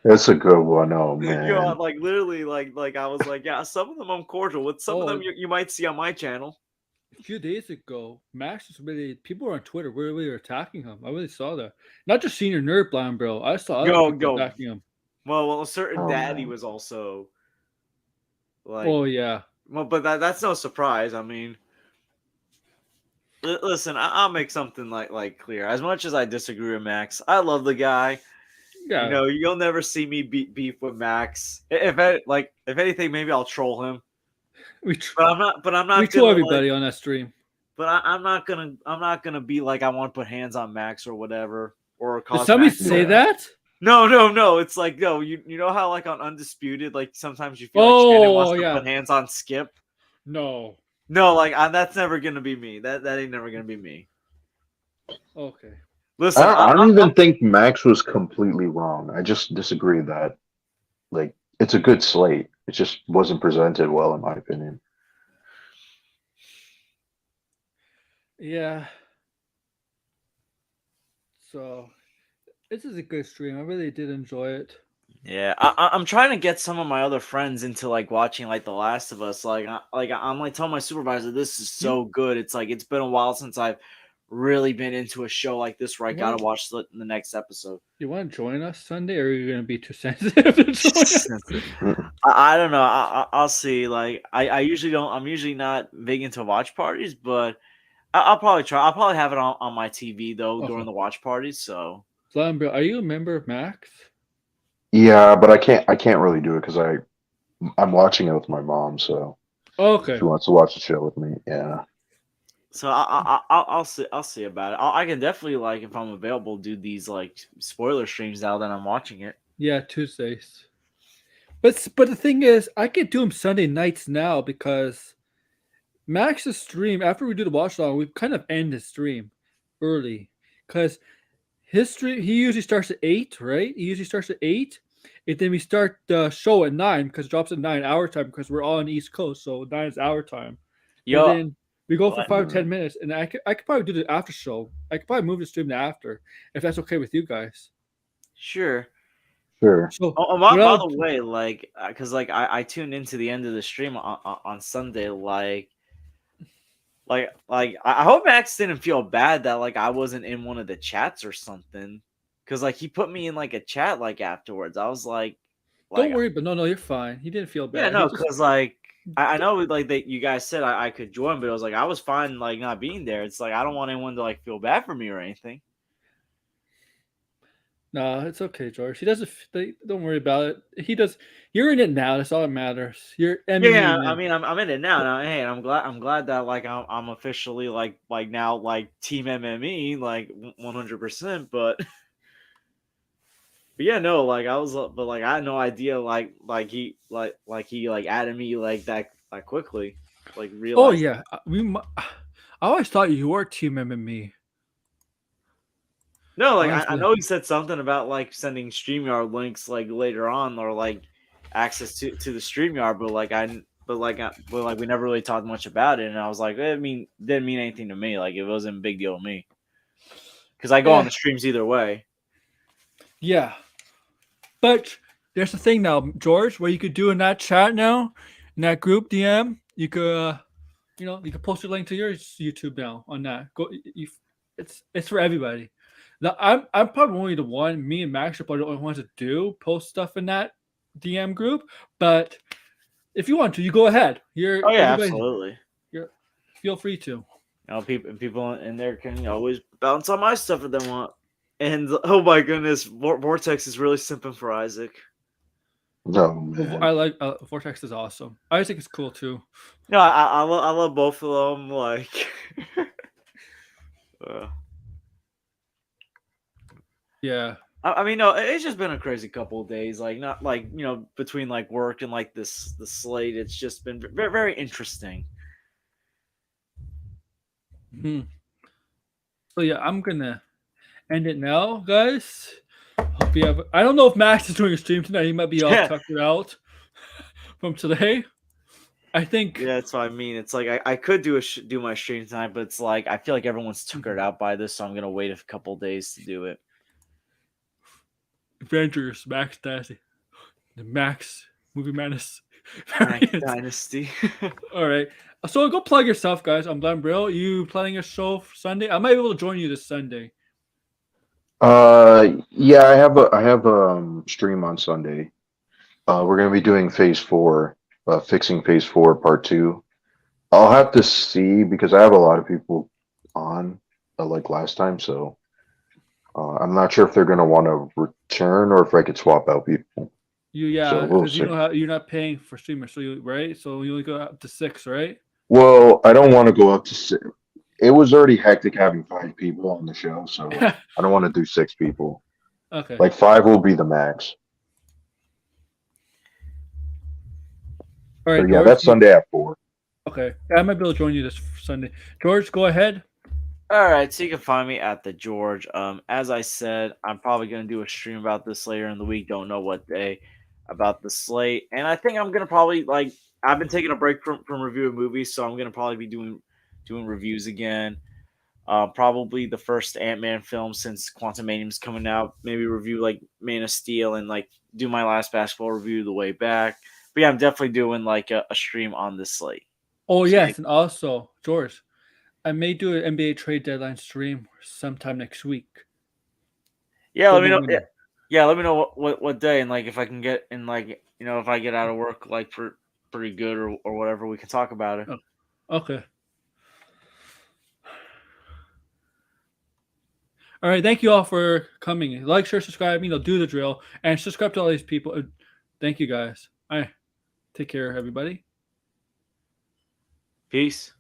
That's a good one. Oh you know, man. like literally, like I was like, "Yeah, some of them I'm cordial with. Some of them you might see on my channel." A few days ago, Max was really people were on Twitter really attacking him. I really saw that. Not just Senior Nerd Blind, bro. I saw other people attacking him. Well, a certain Oh, daddy man. was also like, Oh yeah. well, but that's no surprise. I mean, listen, I'll make something like clear. As much as I disagree with Max, I love the guy. Yeah. You know, you'll never see me beef with Max. If anything, maybe I'll troll him. But I'm not. But I'm not. We troll everybody on that stream. But I'm not gonna be like I want to put hands on Max or whatever. Or cause did somebody say that? No. It's like no. You know how like on Undisputed, like sometimes you feel like Shannon wants to put hands on Skip. No, like that's never gonna be me. That ain't never gonna be me. Okay. Listen, I don't even think Max was completely wrong. I just disagree that, like, it's a good slate. It just wasn't presented well, in my opinion. Yeah. So, this is a good stream. I really did enjoy it. Yeah, I'm trying to get some of my other friends into like watching like The Last of Us. I'm like telling my supervisor, this is so good. It's like it's been a while since I've really been into a show like this where I gotta watch the next episode. You want to join us Sunday, or are you gonna be too sensitive to join us? I don't know. I'll see. Like I usually don't. I'm usually not big into watch parties, but I'll probably try. I'll probably have it on my TV though during the watch parties. So, are you a member of Max? Yeah, but I can't really do it because I'm watching it with my mom. So okay, she wants to watch the show with me. Yeah. So I'll see about it. I can definitely like if I'm available do these like spoiler streams now that I'm watching it. Yeah, Tuesdays. But the thing is, I can do them Sunday nights now because Max's stream after we do the watch along, we kind of end his stream early because his stream he usually starts at 8, right? He usually starts at 8, and then we start the show at 9 because it drops at 9 our time because we're all on the East Coast, so 9 is our time. Yeah. Then we go for 5-10 minutes, and I could probably do the after show. I could probably move the stream to after, if that's okay with you guys. Sure. So, by the way, like, because like I tuned into the end of the stream on Sunday, like I hope Max didn't feel bad that like I wasn't in one of the chats or something, because like he put me in like a chat like afterwards. I was like don't worry, but no, you're fine. He didn't feel bad. Yeah, no, because like. I know like that you guys said I could join, but it was like I was fine like not being there. It's like I don't want anyone to like feel bad for me or anything. No, it's okay, George. He doesn't. Don't worry about it. He does. You're in it now. That's all that matters. You're. Yeah, I mean, I'm in it now. Now, hey, I'm glad that like I'm officially like now like Team MME like 100%. But yeah, no, like I was, but like I had no idea like he added me like that quickly, like realized. Oh yeah, I always thought you were Team MME. No, like I know he said something about like sending StreamYard links like later on or like access to the StreamYard, but we never really talked much about it, and I was like, didn't mean anything to me. Like it wasn't a big deal to me because I go on the streams either way. Yeah, but there's the thing now, George, where you could do in that chat now, in that group DM, you could, you could post a link to your YouTube now on that. It's for everybody. Now, I'm probably only the one. Me and Max are probably the only ones that post stuff in that DM group. But if you want to, you go ahead. Absolutely. Feel free to. You know, people in there can always bounce on my stuff if they want. And oh my goodness, Vortex is really simping for Isaac. No, man. I like Vortex is awesome. Isaac is cool too. No, I love both of them. Like. Yeah. I mean, no, it's just been a crazy couple of days. Like, not like, between like work and like the slate, it's just been very, very interesting. So yeah, I'm gonna end it now, guys. Yeah, but I don't know if Max is doing a stream tonight. He might be all Yeah. tuckered out from today. I think. Yeah, that's what I mean. It's like I could do my stream tonight, but it's like I feel like everyone's tuckered out by this, so I'm gonna wait a couple days to do it. Avengers, Max Dynasty, the Max Movie Madness. Max Dynasty. All right, so go plug yourself, guys. I'm Glenn Brill. You planning a show for Sunday? I might be able to join you this Sunday. Yeah, I have a stream on Sunday. We're gonna be doing Phase 4, fixing Phase 4 Part 2. I'll have to see because I have a lot of people on, like last time, so I'm not sure if they're gonna want to return or if I could swap out people. Yeah, we'll because see. you know how you're not paying for streamers, so right? So you only go up to 6, right? Well, I don't want to go up to 6. It was already hectic having 5 people on the show, so I don't want to do 6 people. Okay. Like 5 will be the max. All right. So, yeah, George, that's Sunday at 4. Okay, I might be able to join you this Sunday. George, go ahead. All right, so you can find me at the George. As I said, I'm probably gonna do a stream about this later in the week. Don't know what day, about the slate, and I think I'm gonna probably like. I've been taking a break from reviewing movies, so I'm gonna probably be doing reviews again. Probably the first Ant-Man film since Quantumanium's coming out. Maybe review like Man of Steel and like do my last basketball review the way back. But yeah, I'm definitely doing like a stream on this slate. Oh yes, and also George, I may do an NBA trade deadline stream sometime next week. Yeah, let me know. Yeah, let me know what day and like if I can get in like if I get out of work like for pretty good or whatever, we can talk about it. Oh, okay. All right, thank you all for coming. Like, share, subscribe. Do the drill and subscribe to all these people. Thank you guys. All right, take care, everybody. Peace.